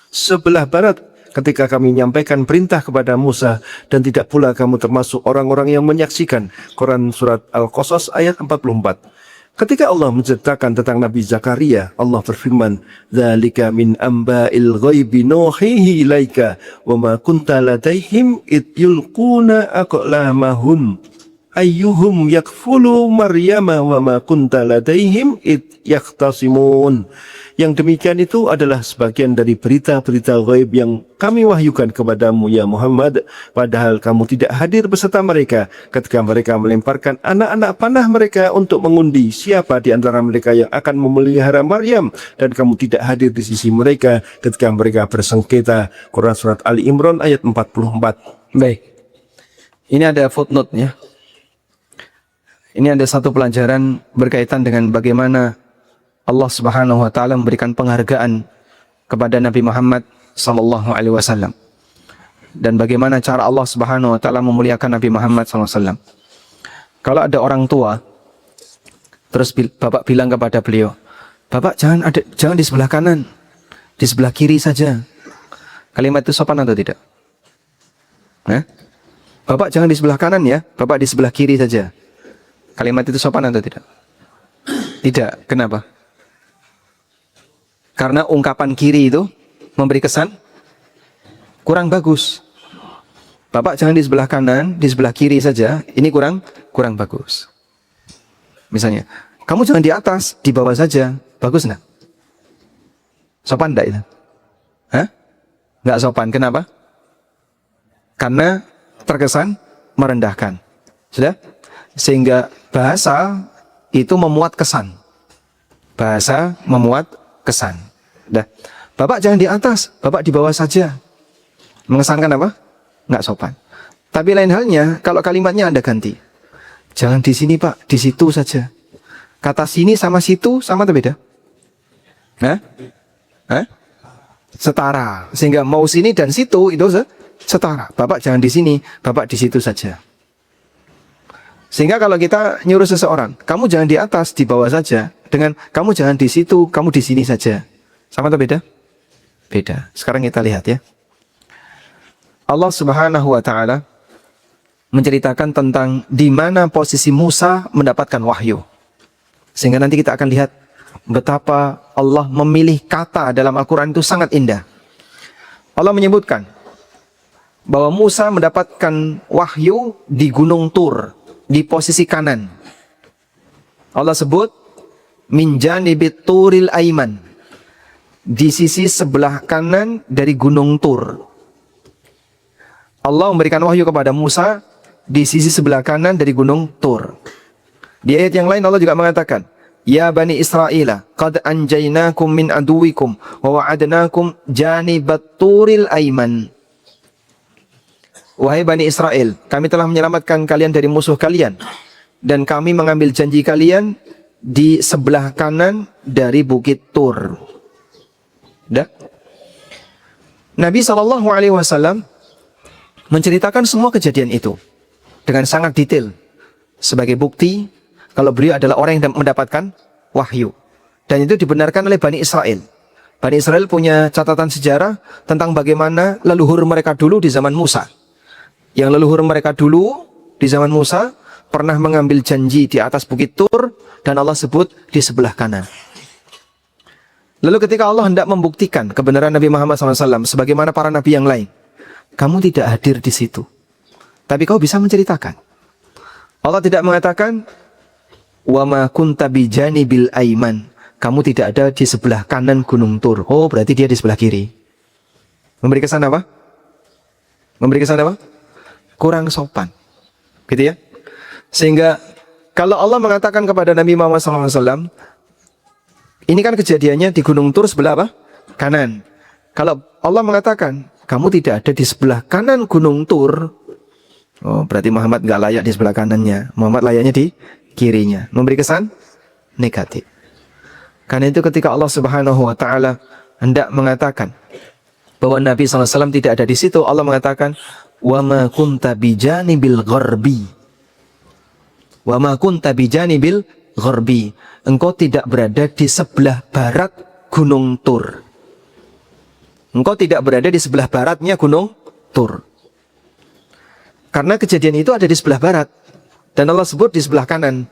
sebelah barat ketika kami menyampaikan perintah kepada Musa, dan tidak pula kamu termasuk orang-orang yang menyaksikan. Quran surat Al-Qasas ayat 44. Ketika Allah menceritakan tentang Nabi Zakaria, Allah berfirman, "Dzalika min amba'il ghaibi nuhihi ilaika wa ma kunta ladaihim id yulquna aqlamahum ayyuhum yakfulu Maryama wa ma kunta ladaihim id yahtasimun." Yang demikian itu adalah sebagian dari berita-berita ghaib yang kami wahyukan kepadamu ya Muhammad, padahal kamu tidak hadir beserta mereka ketika mereka melemparkan anak-anak panah mereka untuk mengundi siapa di antara mereka yang akan memelihara Maryam, dan kamu tidak hadir di sisi mereka ketika mereka bersengketa. Quran surat Ali Imran ayat 44. Baik. Ini ada footnote-nya. Ini ada satu pelajaran berkaitan dengan bagaimana Allah Subhanahu wa taala memberikan penghargaan kepada Nabi Muhammad sallallahu alaihi wasallam. Dan bagaimana cara Allah Subhanahu wa taala memuliakan Nabi Muhammad sallallahu alaihi wasallam. Kalau ada orang tua terus Bapak bilang kepada beliau, "Bapak jangan di sebelah kanan, di sebelah kiri saja." Kalimat itu sopan atau tidak? Bapak jangan di sebelah kanan ya, Bapak di sebelah kiri saja. Kalimat itu sopan atau tidak? Tidak. Kenapa? Karena ungkapan kiri itu memberi kesan kurang bagus. Bapak jangan di sebelah kanan, di sebelah kiri saja. Ini kurang bagus. Misalnya, kamu jangan di atas, di bawah saja. Bagus enggak? Sopan enggak itu? Enggak sopan. Kenapa? Karena terkesan merendahkan. Sudah? Sehingga bahasa itu memuat kesan. Bahasa memuat kesan. Dah. Bapak jangan di atas, Bapak di bawah saja. Mengesankan apa? Enggak sopan. Tapi lain halnya kalau kalimatnya Anda ganti. Jangan di sini Pak, di situ saja. Kata sini sama situ sama atau beda? Setara. Sehingga mau sini dan situ itu setara. Bapak jangan di sini, Bapak di situ saja. Sehingga kalau kita nyuruh seseorang, kamu jangan di atas, di bawah saja. Dengan kamu jangan di situ, kamu di sini saja. Sama atau beda? Beda. Sekarang kita lihat ya. Allah Subhanahu wa taala menceritakan tentang di mana posisi Musa mendapatkan wahyu. Sehingga nanti kita akan lihat betapa Allah memilih kata dalam Al-Qur'an itu sangat indah. Allah menyebutkan bahwa Musa mendapatkan wahyu di Gunung Tur, di posisi kanan. Allah sebut min janibit turil aiman, di sisi sebelah kanan dari Gunung Tur. Allah memberikan wahyu kepada Musa di sisi sebelah kanan dari Gunung Tur. Di ayat yang lain Allah juga mengatakan, "Ya Bani Israel, qad anjaynakum min aduwikum wa wa'adnakum janibat turil aiman." Wahai Bani Israel, kami telah menyelamatkan kalian dari musuh kalian, dan kami mengambil janji kalian di sebelah kanan dari Bukit Tur. Dah. Nabi SAW menceritakan semua kejadian itu dengan sangat detail sebagai bukti kalau beliau adalah orang yang mendapatkan wahyu. Dan itu dibenarkan oleh Bani Israel. Bani Israel punya catatan sejarah tentang bagaimana leluhur mereka dulu di zaman Musa. Yang leluhur mereka dulu di zaman Musa pernah mengambil janji di atas Bukit Tur, dan Allah sebut di sebelah kanan. Lalu ketika Allah hendak membuktikan kebenaran Nabi Muhammad SAW sebagaimana para nabi yang lain, kamu tidak hadir di situ, tapi kau bisa menceritakan. Allah tidak mengatakan wa ma kunta bijanibil aiman, kamu tidak ada di sebelah kanan Gunung Tur. Oh, berarti dia di sebelah kiri. Memberi kesan apa? Memberi kesan apa? Kurang sopan. Gitu ya. Sehingga kalau Allah mengatakan kepada Nabi Muhammad SAW, ini kan kejadiannya di Gunung Tur sebelah apa? Kanan. Kalau Allah mengatakan, kamu tidak ada di sebelah kanan Gunung Tur, oh, berarti Muhammad nggak layak di sebelah kanannya. Muhammad layaknya di kirinya. Memberi kesan negatif. Karena itu ketika Allah Subhanahu wa Ta'ala hendak mengatakan bahwa Nabi SAW tidak ada di situ, Allah mengatakan, wa ma kunta bijanibil gharbi. Wa ma kunta bijanibil gharbi. Engkau tidak berada di sebelah barat Gunung Tur. Engkau tidak berada di sebelah baratnya Gunung Tur. Karena kejadian itu ada di sebelah barat. Dan Allah sebut di sebelah kanan.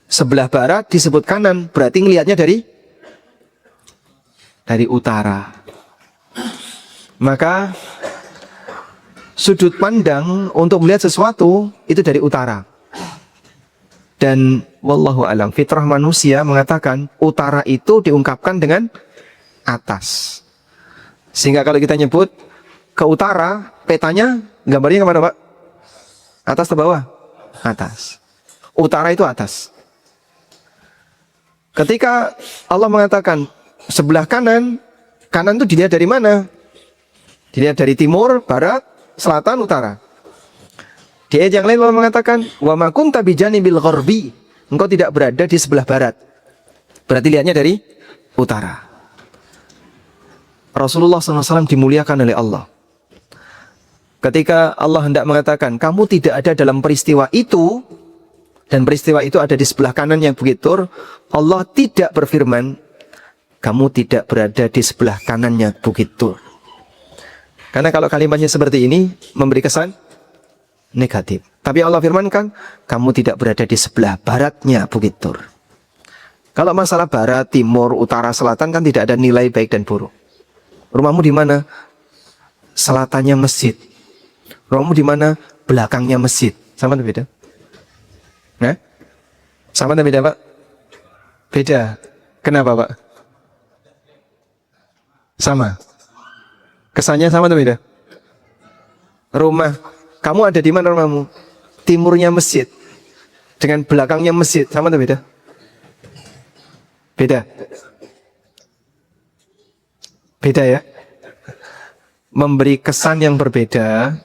Sebelah barat disebut kanan, berarti ngelihatnya dari utara. Maka sudut pandang untuk melihat sesuatu itu dari utara. Dan wallahu alam, fitrah manusia mengatakan utara itu diungkapkan dengan atas. Sehingga kalau kita nyebut ke utara, petanya gambarnya kemana, Pak? Atas atau bawah? Atas. Utara itu atas. Ketika Allah mengatakan sebelah kanan, kanan itu dilihat dari mana? Dilihat dari timur, barat, selatan, utara. Di ayat yang lain Allah mengatakan, wa ma kunta bijanibil gharbi. Engkau tidak berada di sebelah barat. Berarti lihatnya dari utara. Rasulullah SAW dimuliakan oleh Allah. Ketika Allah hendak mengatakan, kamu tidak ada dalam peristiwa itu, dan peristiwa itu ada di sebelah kanan yang Bukit Tur, Allah tidak berfirman, kamu tidak berada di sebelah kanannya Bukit Tur. Karena kalau kalimatnya seperti ini, memberi kesan negatif. Tapi Allah firmankan, kamu tidak berada di sebelah baratnya Bukit Tur. Kalau masalah barat, timur, utara, selatan kan tidak ada nilai baik dan buruk. Rumahmu di mana? Selatannya masjid. Rumahmu di mana? Belakangnya masjid. Sama atau beda? Nah? Sama atau beda, Pak? Beda. Kenapa, Pak? Sama. Kesannya sama atau beda? Rumah. Kamu ada di mana rumahmu? Timurnya masjid. Dengan belakangnya masjid. Sama atau beda? Beda. Beda ya? Memberi kesan yang berbeda.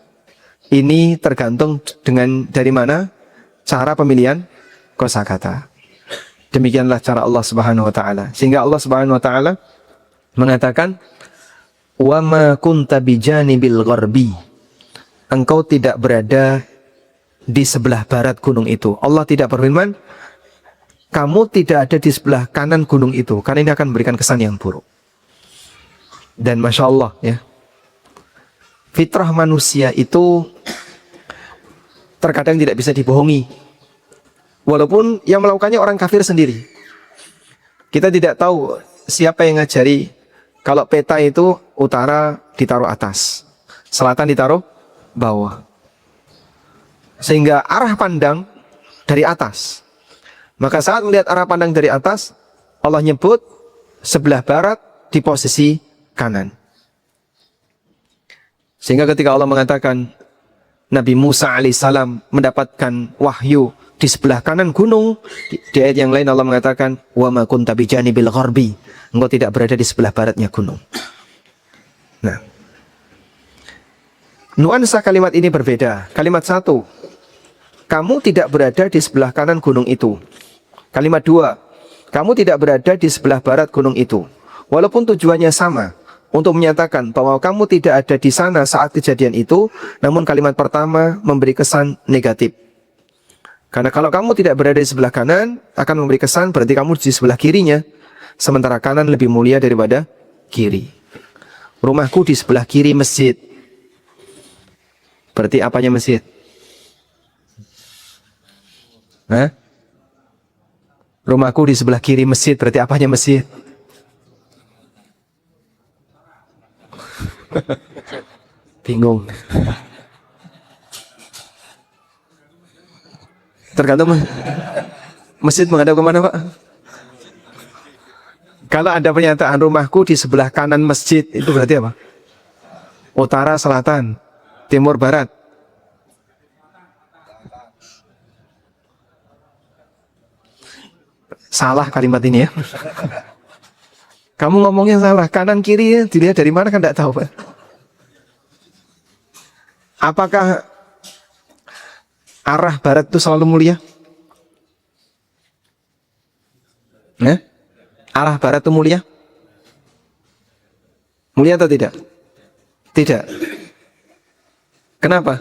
Ini tergantung dengan dari mana cara pemilihan kosakata. Demikianlah cara Allah Subhanahu wa taala. Sehingga Allah Subhanahu wa taala mengatakan, "Wa ma kunta bijanibil gharbi." Engkau tidak berada di sebelah barat gunung itu. Allah tidak berfirman, kamu tidak ada di sebelah kanan gunung itu, karena ini akan memberikan kesan yang buruk. Dan Masya Allah ya, fitrah manusia itu terkadang tidak bisa dibohongi. Walaupun yang melakukannya orang kafir sendiri. Kita tidak tahu siapa yang ngajari kalau peta itu utara ditaruh atas, selatan ditaruh bawah. Sehingga arah pandang dari atas. Maka saat melihat arah pandang dari atas, Allah nyebut sebelah barat di posisi kanan. Sehingga ketika Allah mengatakan Nabi Musa alaihissalam mendapatkan wahyu di sebelah kanan gunung, di ayat yang lain Allah mengatakan wa ma kunta bijanibil gharbi, engkau tidak berada di sebelah baratnya gunung. Nah, nuansa kalimat ini berbeda. Kalimat satu, kamu tidak berada di sebelah kanan gunung itu. Kalimat dua, kamu tidak berada di sebelah barat gunung itu. Walaupun tujuannya sama, untuk menyatakan bahwa kamu tidak ada di sana saat kejadian itu, namun kalimat pertama memberi kesan negatif. Karena kalau kamu tidak berada di sebelah kanan, akan memberi kesan berarti kamu di sebelah kirinya. Sementara kanan lebih mulia daripada kiri. Rumahku di sebelah kiri masjid. Berarti apanya masjid? Hah? Rumahku di sebelah kiri masjid, berarti apanya masjid? Bingung. Tergantung masjid menghadap kemana, Pak? Kalau ada pernyataan rumahku di sebelah kanan masjid, itu berarti apa? Utara, selatan, timur, barat. Salah kalimat ini ya. Kamu ngomongnya salah, kanan kiri ya, dilihat dari mana kan tidak tahu, Pak. Apakah arah barat itu selalu mulia? Arah barat itu mulia? Mulia atau tidak? Tidak. Kenapa?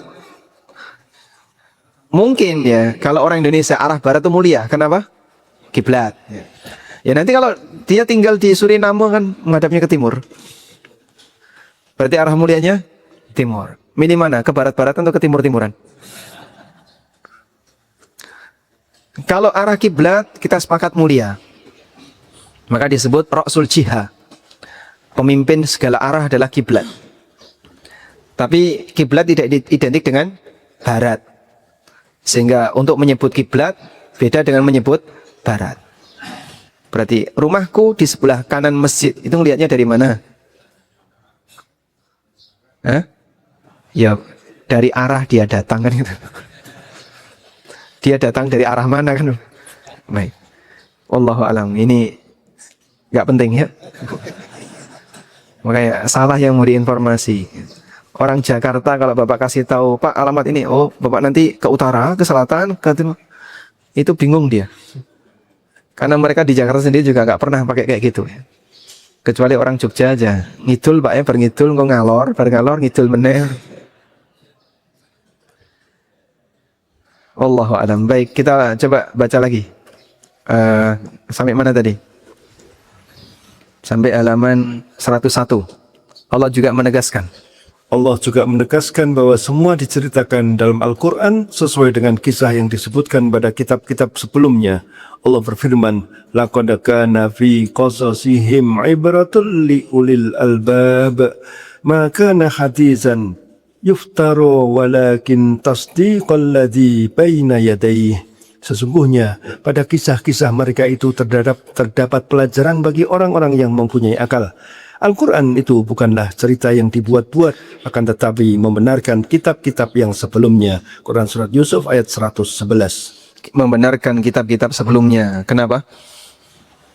Mungkin ya, kalau orang Indonesia arah barat itu mulia. Kenapa? Kiblat. Ya nanti kalau dia tinggal di Suriname kan menghadapnya ke timur. Berarti arah mulianya timur. Milih mana? Ke barat-baratan atau ke timur-timuran? Kalau arah kiblat kita sepakat mulia, maka disebut Ra'sul Jihah. Pemimpin segala arah adalah kiblat. Tapi kiblat tidak identik dengan barat. Sehingga untuk menyebut kiblat beda dengan menyebut barat. Berarti rumahku di sebelah kanan masjid, itu ngelihatnya dari mana? Ya dari arah dia datang kan gitu. Dia datang dari arah mana kan? Baik. Wallahu alam. Ini nggak penting ya. Makanya salah yang mau diinformasi. Orang Jakarta kalau Bapak kasih tahu, Pak alamat ini, oh Bapak nanti ke utara, ke selatan, ke timur. Itu bingung dia. Karena mereka di Jakarta sendiri juga nggak pernah pakai kayak gitu ya. Kecuali orang Jogja aja. Ngidul Pak ya, berngidul, kok ngalor, bergalor, ngidul meneh. Wallahu a'lam. Baik, kita coba baca lagi. Sampai mana tadi? Sampai halaman 101. Allah juga menegaskan. Allah juga menegaskan bahwa semua diceritakan dalam Al-Quran sesuai dengan kisah yang disebutkan pada kitab-kitab sebelumnya. Allah berfirman, laqad kana fi qasasihim ibratul li ulil albab ma kana haditsan yuftaru walakin tasdiqal ladzi baina yadayhi. Sesungguhnya pada kisah-kisah mereka itu terdapat pelajaran bagi orang-orang yang mempunyai akal. Al-Quran itu bukanlah cerita yang dibuat-buat, akan tetapi membenarkan kitab-kitab yang sebelumnya. Quran Surat Yusuf ayat 111. Membenarkan kitab-kitab sebelumnya. Kenapa?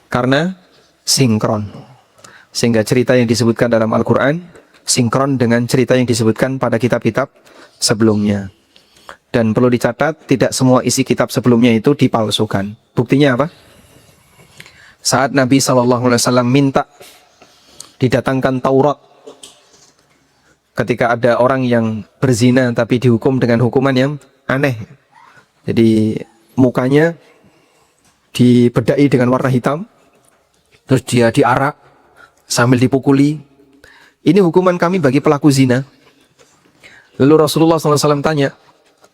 Karena sinkron. Sehingga cerita yang disebutkan dalam Al-Quran sinkron dengan cerita yang disebutkan pada kitab-kitab sebelumnya. Dan perlu dicatat, tidak semua isi kitab sebelumnya itu dipalsukan. Buktinya apa? Saat Nabi SAW minta didatangkan Taurat, ketika ada orang yang berzina tapi dihukum dengan hukuman yang aneh. Jadi mukanya dibedai dengan warna hitam, terus dia diarak sambil dipukuli. Ini hukuman kami bagi pelaku zina. Lalu Rasulullah SAW tanya,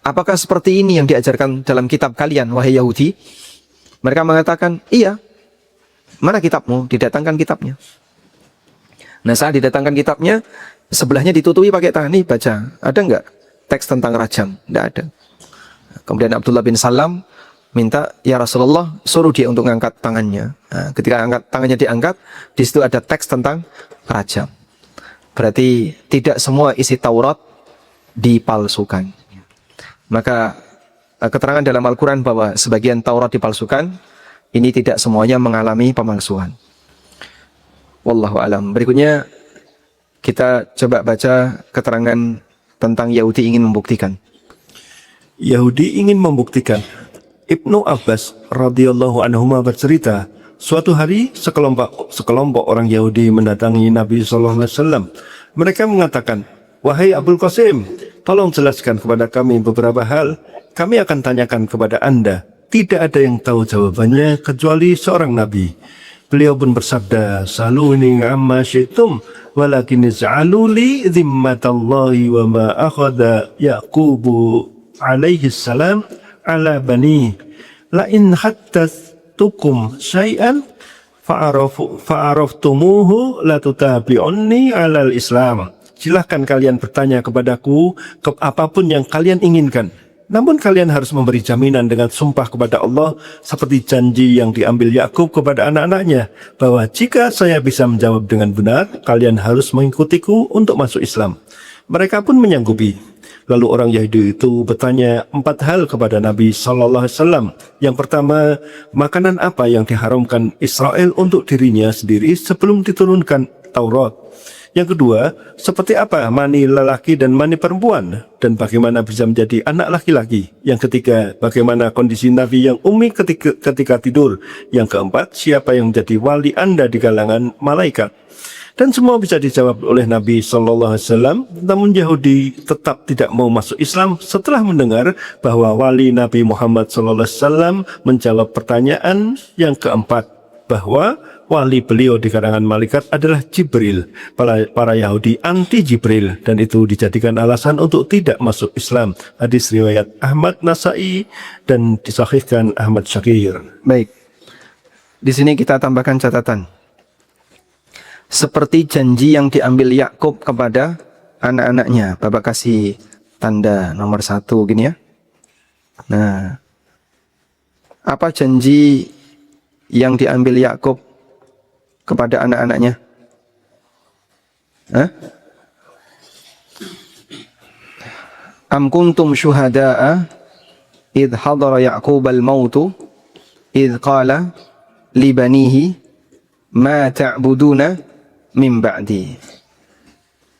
apakah seperti ini yang diajarkan dalam kitab kalian, wahai Yahudi? Mereka mengatakan, iya. Mana kitabmu? Didatangkan kitabnya. Nah saat didatangkan kitabnya, sebelahnya ditutupi pakai tangan. Nih baca, ada nggak teks tentang rajam? Tidak ada. Kemudian Abdullah bin Salam minta, ya Rasulullah, suruh dia untuk mengangkat tangannya. Nah, ketika tangannya diangkat, di situ ada teks tentang rajam. Berarti tidak semua isi Taurat dipalsukan. Maka keterangan dalam Al-Quran bahwa sebagian Taurat dipalsukan, ini tidak semuanya mengalami pemalsuan. Wallahu alam. Berikutnya kita coba baca keterangan tentang Yahudi ingin membuktikan. Yahudi ingin membuktikan. Ibnu Abbas radhiyallahu anhuma bercerita, suatu hari sekelompok orang Yahudi mendatangi Nabi SAW. Mereka mengatakan, wahai Abul Qasim, tolong jelaskan kepada kami beberapa hal. Kami akan tanyakan kepada Anda. Tidak ada yang tahu jawabannya kecuali seorang Nabi. Beliau pun bersabda, saluni amma syi'tum walakin ij'alu li zimmatallahi wa ma akhadha Yaqubu alaihi salam ala bani la in haddatsukum syai'an fa'araftumuhu la tutabi'unni alal islam. silahkan kalian bertanya kepadaku apapun yang kalian inginkan. Namun kalian harus memberi jaminan dengan sumpah kepada Allah seperti janji yang diambil Yakub kepada anak-anaknya bahwa jika saya bisa menjawab dengan benar, kalian harus mengikutiku untuk masuk Islam. Mereka pun menyanggupi. Lalu orang Yahudi itu bertanya 4 hal kepada Nabi Sallallahu Alaihi Wasallam. Yang pertama, makanan apa yang diharamkan Israel untuk dirinya sendiri sebelum diturunkan Taurat? Yang kedua, seperti apa mani lelaki dan mani perempuan? Dan bagaimana bisa menjadi anak laki-laki? Yang ketiga, bagaimana kondisi Nabi yang ummi ketika tidur? Yang keempat, siapa yang menjadi wali Anda di kalangan malaikat? Dan semua bisa dijawab oleh Nabi Sallallahu Alaihi Wasallam. Namun Yahudi tetap tidak mau masuk Islam setelah mendengar bahwa wali Nabi Muhammad Sallallahu Alaihi Wasallam menjawab pertanyaan yang keempat, bahwa wali beliau di kalangan malaikat adalah Jibril. Para Yahudi anti Jibril dan itu dijadikan alasan untuk tidak masuk Islam. Hadis riwayat Ahmad Nasai dan disahihkan Ahmad Syakir. Baik. Di sini kita tambahkan catatan. Seperti janji yang diambil Yakub kepada anak-anaknya. Bapak kasih tanda nomor 1 gini ya. Nah, apa janji yang diambil Yakub kepada anak-anaknya? Am kuntum syuhada'a idh hadara Ya'qub al-mautu idh qala li banihi ma ta'buduna min ba'di.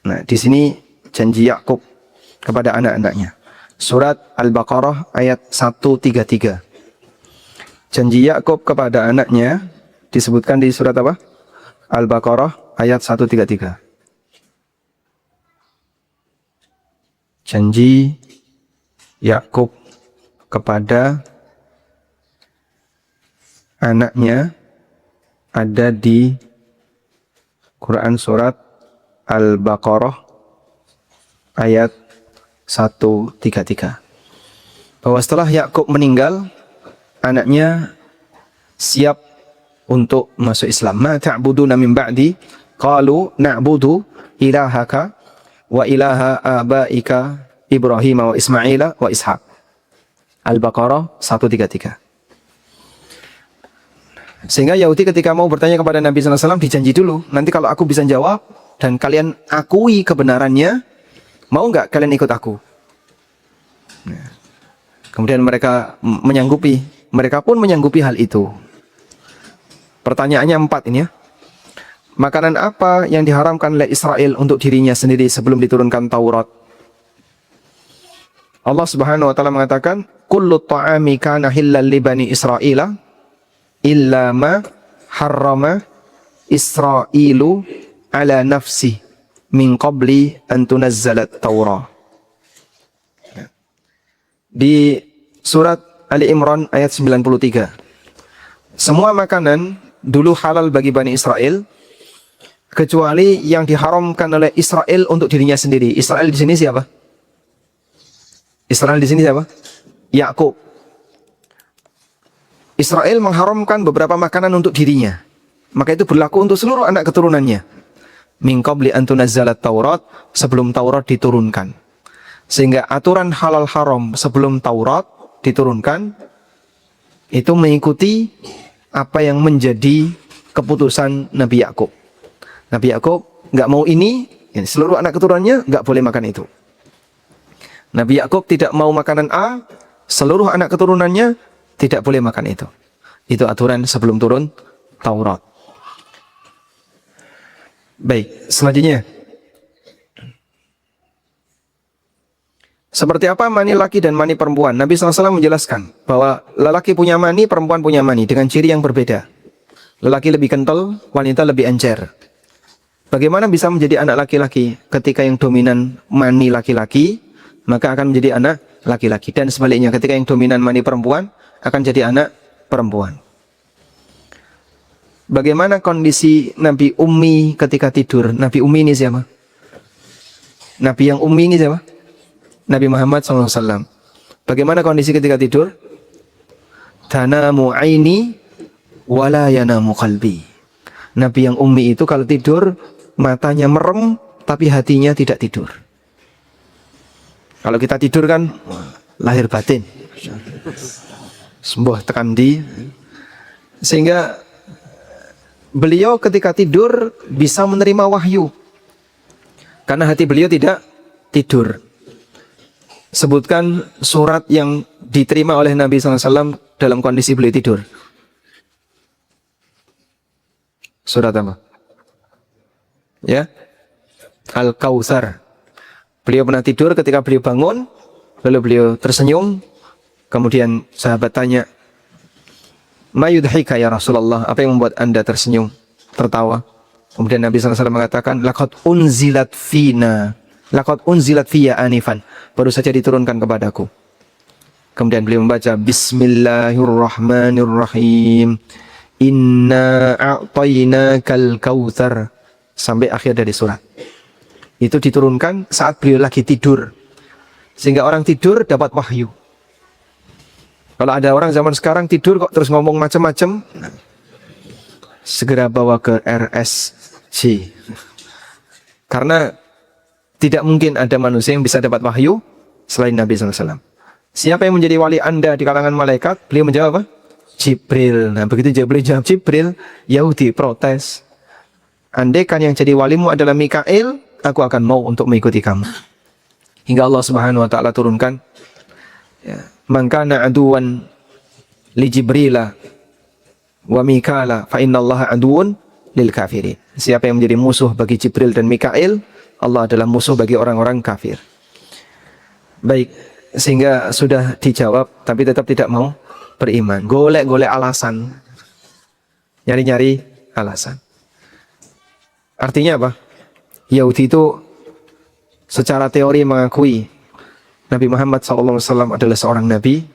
Nah, di sini janji Yakub kepada anak-anaknya. Surat Al-Baqarah ayat 133. Janji Yakub kepada anaknya disebutkan di surat apa? Al-Baqarah ayat 133. Janji Yakub kepada anaknya ada di Quran surat Al-Baqarah ayat 133. Bahwa setelah Yakub meninggal, anaknya siap untuk masuk Islam. Ma ta'buduna min ba'di? Qalu na'budu ilahaka wa ilaha abaika Ibrahim wa Ismaila wa Ishaq. Al-Baqarah 133. Sehingga Yahudi ketika mau bertanya kepada Nabi SAW dijanji dulu, nanti kalau aku bisa jawab dan kalian akui kebenarannya, mau nggak kalian ikut aku? Kemudian mereka menyanggupi. Mereka pun menyanggupi hal itu. Pertanyaannya 4 ini ya. Makanan apa yang diharamkan oleh Israel untuk dirinya sendiri sebelum diturunkan Taurat? Allah Subhanahu wa taala mengatakan, "Kullu ta'ami kana hillal li bani Israila illa ma harrama Israilu ala nafsi min qabli an tunazzalat Taurah." Di surat Ali Imran ayat 93. Semua makanan dulu halal bagi Bani Israel kecuali yang diharamkan oleh Israel untuk dirinya sendiri. Israel di sini siapa? Israel di sini siapa? Yakub. Israel mengharamkan beberapa makanan untuk dirinya. Maka itu berlaku untuk seluruh anak keturunannya. Min qabli an tunazzalat Taurat, sebelum Taurat diturunkan. Sehingga aturan halal haram sebelum Taurat diturunkan itu mengikuti apa yang menjadi keputusan Nabi Yakub. Nabi Yakub nggak mau ini, seluruh anak keturunannya nggak boleh makan itu. Nabi Yakub tidak mau makanan A, seluruh anak keturunannya tidak boleh makan itu. Itu aturan sebelum turun Taurat. Baik, selanjutnya. Seperti apa mani laki dan mani perempuan? Nabi SAW menjelaskan bahwa lelaki punya mani, perempuan punya mani dengan ciri yang berbeda. Lelaki lebih kental, wanita lebih encer. Bagaimana bisa menjadi anak laki-laki? Ketika yang dominan mani laki-laki, maka akan menjadi anak laki-laki. Dan sebaliknya, ketika yang dominan mani perempuan, akan jadi anak perempuan. Bagaimana kondisi Nabi Ummi ketika tidur? Nabi Ummi ini siapa? Nabi yang Ummi ini siapa? Nabi Muhammad SAW. Bagaimana kondisi ketika tidur? Tanamu aini wala yanamu qalbi. Nabi yang ummi itu kalau tidur matanya merem tapi hatinya tidak tidur. Kalau kita tidur kan lahir batin, sembuh tekan di, sehingga beliau ketika tidur bisa menerima wahyu karena hati beliau tidak tidur. Sebutkan surat yang diterima oleh Nabi SAW dalam kondisi beliau tidur. Surat apa? Ya, Al-Kautsar. Beliau pernah tidur, ketika beliau bangun, lalu beliau tersenyum. Kemudian sahabat tanya, "Ma yudhika ya Rasulullah?" Apa yang membuat Anda tersenyum, tertawa? Kemudian Nabi SAW mengatakan, "Laqad unzilat fiyya anifan." Baru saja diturunkan kepadaku. Kemudian beliau membaca, "Bismillahirrahmanirrahim. Inna a'tainakal kautsar." Sampai akhir dari surat. Itu diturunkan saat beliau lagi tidur. Sehingga orang tidur dapat wahyu. Kalau ada orang zaman sekarang tidur kok terus ngomong macam-macam, segera bawa ke RSC. Karena tidak mungkin ada manusia yang bisa dapat wahyu selain Nabi SAW. Siapa yang menjadi wali Anda di kalangan malaikat? Beliau menjawab apa? Jibril. Nah, begitu Jibril jawab Jibril, Yahudi protes. Andai kan yang jadi walimu adalah Mikail, aku akan mau untuk mengikuti kamu. Hingga Allah Subhanahu wa taala turunkan, ya, "Man kana aduwan li Jibrila wa Mikala fa innallaha aduwwun lil kafirin." Siapa yang menjadi musuh bagi Jibril dan Mikail, Allah adalah musuh bagi orang-orang kafir. Baik, sehingga sudah dijawab tapi tetap tidak mau beriman. Golek-golek alasan. Nyari-nyari alasan. Artinya apa? Yahudi itu secara teori mengakui Nabi Muhammad SAW adalah seorang nabi,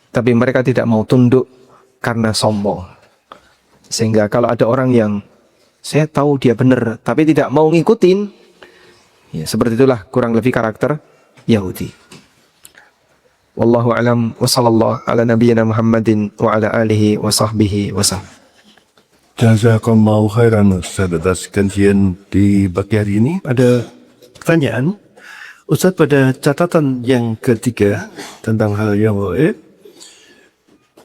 tapi mereka tidak mau tunduk karena sombong. Sehingga kalau ada orang yang saya tahu dia benar, tapi tidak mau ngikutin, ya seperti itulah kurang lebih karakter Yahudi. Wallahu a'lam wa sallallahu ala nabiyyina Muhammadin wa ala alihi wa sahbihi wa sallam. Jazakallahu khairan Ustaz atas kajian di pagi hari ini. Ada pertanyaan Ustaz pada catatan yang ketiga tentang hal yang gaib.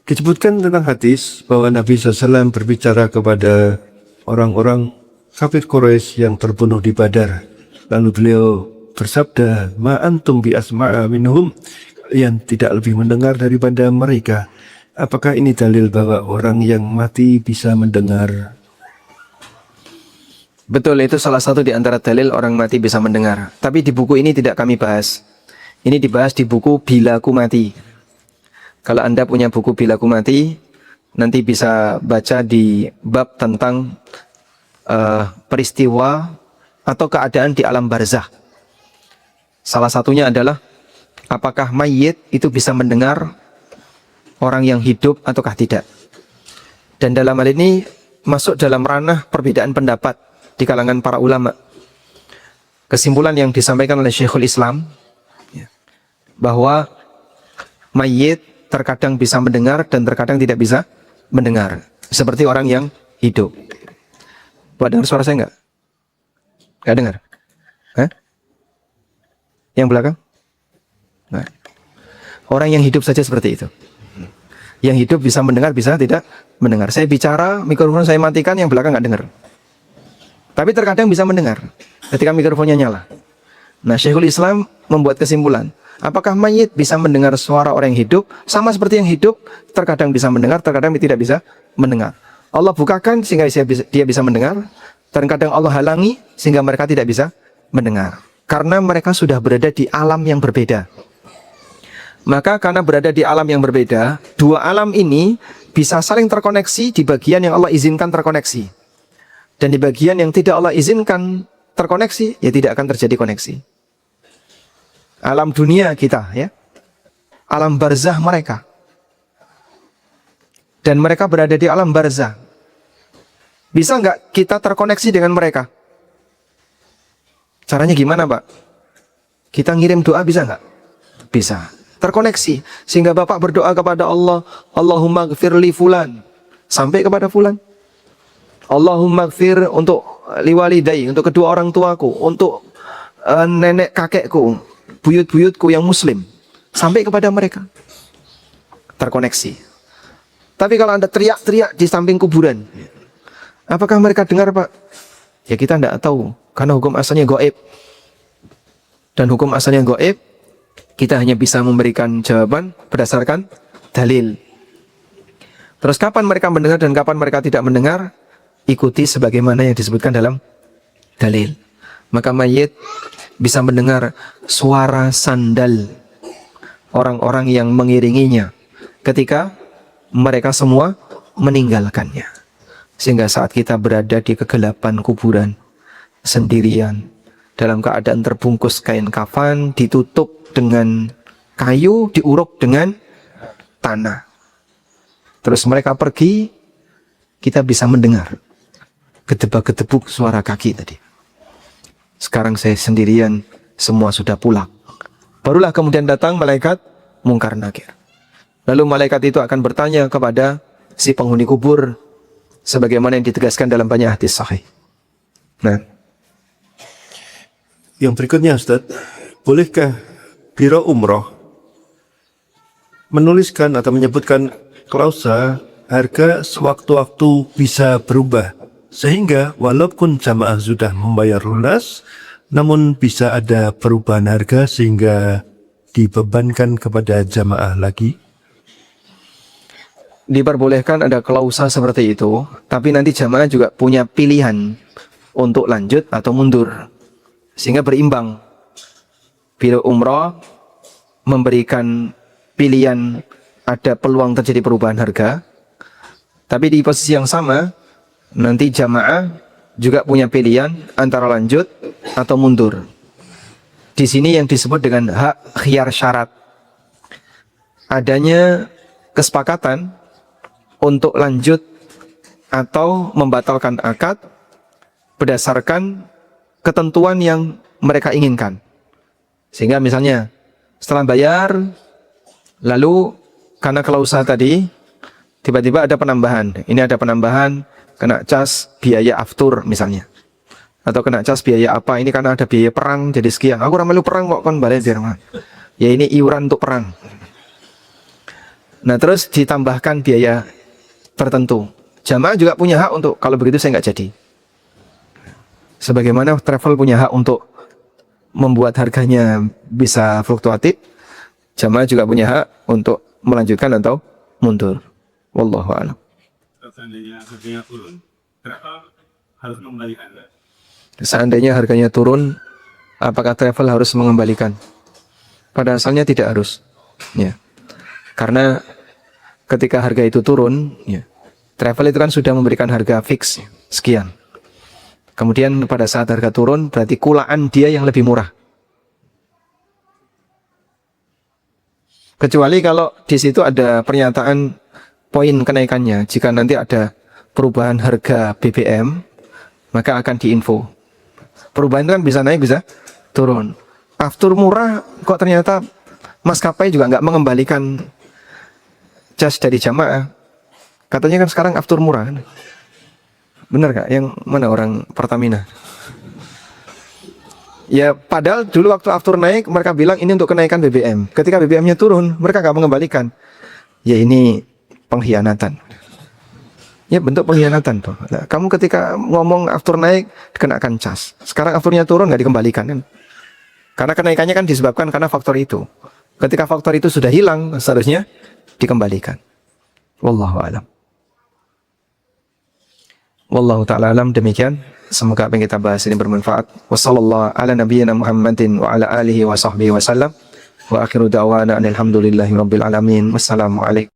Disebutkan tentang hadis bahwa Nabi SAW berbicara kepada orang-orang kafir Quraisy yang terbunuh di Badar. Lalu beliau bersabda, "Ma antum bi asma'a minhum." Yang tidak lebih mendengar daripada mereka. Apakah ini dalil bahwa orang yang mati bisa mendengar? Betul, itu salah satu di antara dalil orang mati bisa mendengar. Tapi di buku ini tidak kami bahas. Ini dibahas di buku Bila Ku Mati. Kalau Anda punya buku Bila Ku Mati, nanti bisa baca di bab tentang peristiwa atau keadaan di alam barzah. Salah satunya adalah apakah mayit itu bisa mendengar orang yang hidup ataukah tidak. Dan dalam hal ini masuk dalam ranah perbedaan pendapat di kalangan para ulama. Kesimpulan yang disampaikan oleh Syekhul Islam, bahwa mayit terkadang bisa mendengar dan terkadang tidak bisa mendengar. Seperti orang yang hidup. Buat dengar suara saya enggak? Enggak dengar? Hah? Yang belakang? Nah. Orang yang hidup saja seperti itu. Yang hidup bisa mendengar, bisa tidak mendengar. Saya bicara, mikrofon saya matikan, yang belakang nggak dengar. Tapi terkadang bisa mendengar ketika mikrofonnya nyala. Nah, Syekhul Islam membuat kesimpulan, apakah mayit bisa mendengar suara orang yang hidup? Sama seperti yang hidup, terkadang bisa mendengar, terkadang tidak bisa mendengar. Allah bukakan sehingga dia bisa mendengar, terkadang Allah halangi sehingga mereka tidak bisa mendengar. Karena mereka sudah berada di alam yang berbeda. Maka karena berada di alam yang berbeda, dua alam ini bisa saling terkoneksi di bagian yang Allah izinkan terkoneksi. Dan di bagian yang tidak Allah izinkan terkoneksi, ya tidak akan terjadi koneksi. Alam dunia kita, ya, alam barzah mereka. Dan mereka berada di alam barzah. Bisa nggak kita terkoneksi dengan mereka? Caranya gimana, Pak? Kita ngirim doa bisa nggak? Bisa. Terkoneksi. Sehingga Bapak berdoa kepada Allah, Allahumma gfir li fulan. Sampai kepada fulan. Allahumma gfir untuk liwalidai, untuk kedua orang tuaku, untuk nenek kakekku, buyut-buyutku yang muslim sampai kepada mereka, terkoneksi. Tapi kalau Anda teriak-teriak di samping kuburan, apakah mereka dengar, Pak? Ya kita tidak tahu, karena hukum asalnya gaib. Dan hukum asalnya gaib, kita hanya bisa memberikan jawaban berdasarkan dalil. Terus kapan mereka mendengar dan kapan mereka tidak mendengar, ikuti sebagaimana yang disebutkan dalam dalil. Maka mayit bisa mendengar suara sandal orang-orang yang mengiringinya ketika mereka semua meninggalkannya. Sehingga saat kita berada di kegelapan kuburan sendirian, dalam keadaan terbungkus kain kafan, ditutup dengan kayu, diuruk dengan tanah, terus mereka pergi, kita bisa mendengar gedebak-gedebuk suara kaki tadi. Sekarang saya sendirian, semua sudah pulang. Barulah kemudian datang malaikat Mungkar Nakir. Lalu malaikat itu akan bertanya kepada si penghuni kubur, sebagaimana yang ditegaskan dalam banyak hadis sahih. Nah, Yang berikutnya Ustaz, bolehkah biro umroh menuliskan atau menyebutkan klausa harga sewaktu-waktu bisa berubah, sehingga walaupun jamaah sudah membayar lunas, namun bisa ada perubahan harga sehingga dibebankan kepada jamaah lagi? diperbolehkan ada klausa seperti itu, tapi nanti jamaah juga punya pilihan untuk lanjut atau mundur, sehingga berimbang. Biro umroh memberikan pilihan, ada peluang terjadi perubahan harga, tapi di posisi yang sama nanti jamaah juga punya pilihan antara lanjut atau mundur. Di sini yang disebut dengan hak khiyar syarat. Adanya kesepakatan untuk lanjut atau membatalkan akad berdasarkan ketentuan yang mereka inginkan. Sehingga misalnya setelah bayar, lalu karena klausa tadi tiba-tiba ada penambahan. Ini ada penambahan, kena cas biaya aftur misalnya, atau kena cas biaya apa, ini karena ada biaya perang jadi sekian. Aku ramai perang kok kan balik biar mah. Ya ini iuran untuk perang. Nah terus ditambahkan biaya tertentu. Jamaah juga punya hak untuk, kalau begitu saya nggak jadi. Sebagaimana travel punya hak untuk membuat harganya bisa fluktuatif, jamaah juga punya hak untuk melanjutkan atau mundur. Wallahu a'lam. Seandainya harganya turun, kenapa harus mengembalikan? Seandainya harganya turun, apakah travel harus mengembalikan? Pada asalnya tidak harus, ya. Karena ketika harga itu turun, ya, travel itu kan sudah memberikan harga fix sekian. Kemudian pada saat harga turun, berarti kulaan dia yang lebih murah. Kecuali kalau di situ ada pernyataan poin kenaikannya. Jika nanti ada perubahan harga BBM, maka akan diinfo. Perubahan itu kan bisa naik, bisa turun. Aftur murah, kok ternyata maskapai juga nggak mengembalikan jas dari jamaah. Katanya kan sekarang aftur murah. Benar gak? Yang mana orang Pertamina? Ya padahal dulu waktu aftur naik, mereka bilang ini untuk kenaikan BBM. Ketika BBM-nya turun, mereka nggak mengembalikan. Ya ini pengkhianatan. Ya bentuk pengkhianatan tuh. Nah, kamu ketika ngomong aftur naik dikenakan cas. Sekarang afturnya turun nggak dikembalikan kan? Karena kenaikannya kan disebabkan karena faktor itu. Ketika faktor itu sudah hilang, seharusnya dikembalikan. Wallahu a'lam. Wallahu ta'ala alam. Demikian. Semoga apa yang kita bahas ini bermanfaat. Wassallallahu ala nabiyyina Muhammadin wa ala alihi wa sahbihi wa sallam. Wa akhiru da'wana alhamdulillahi rabbil alamin. Wassalamualaikum.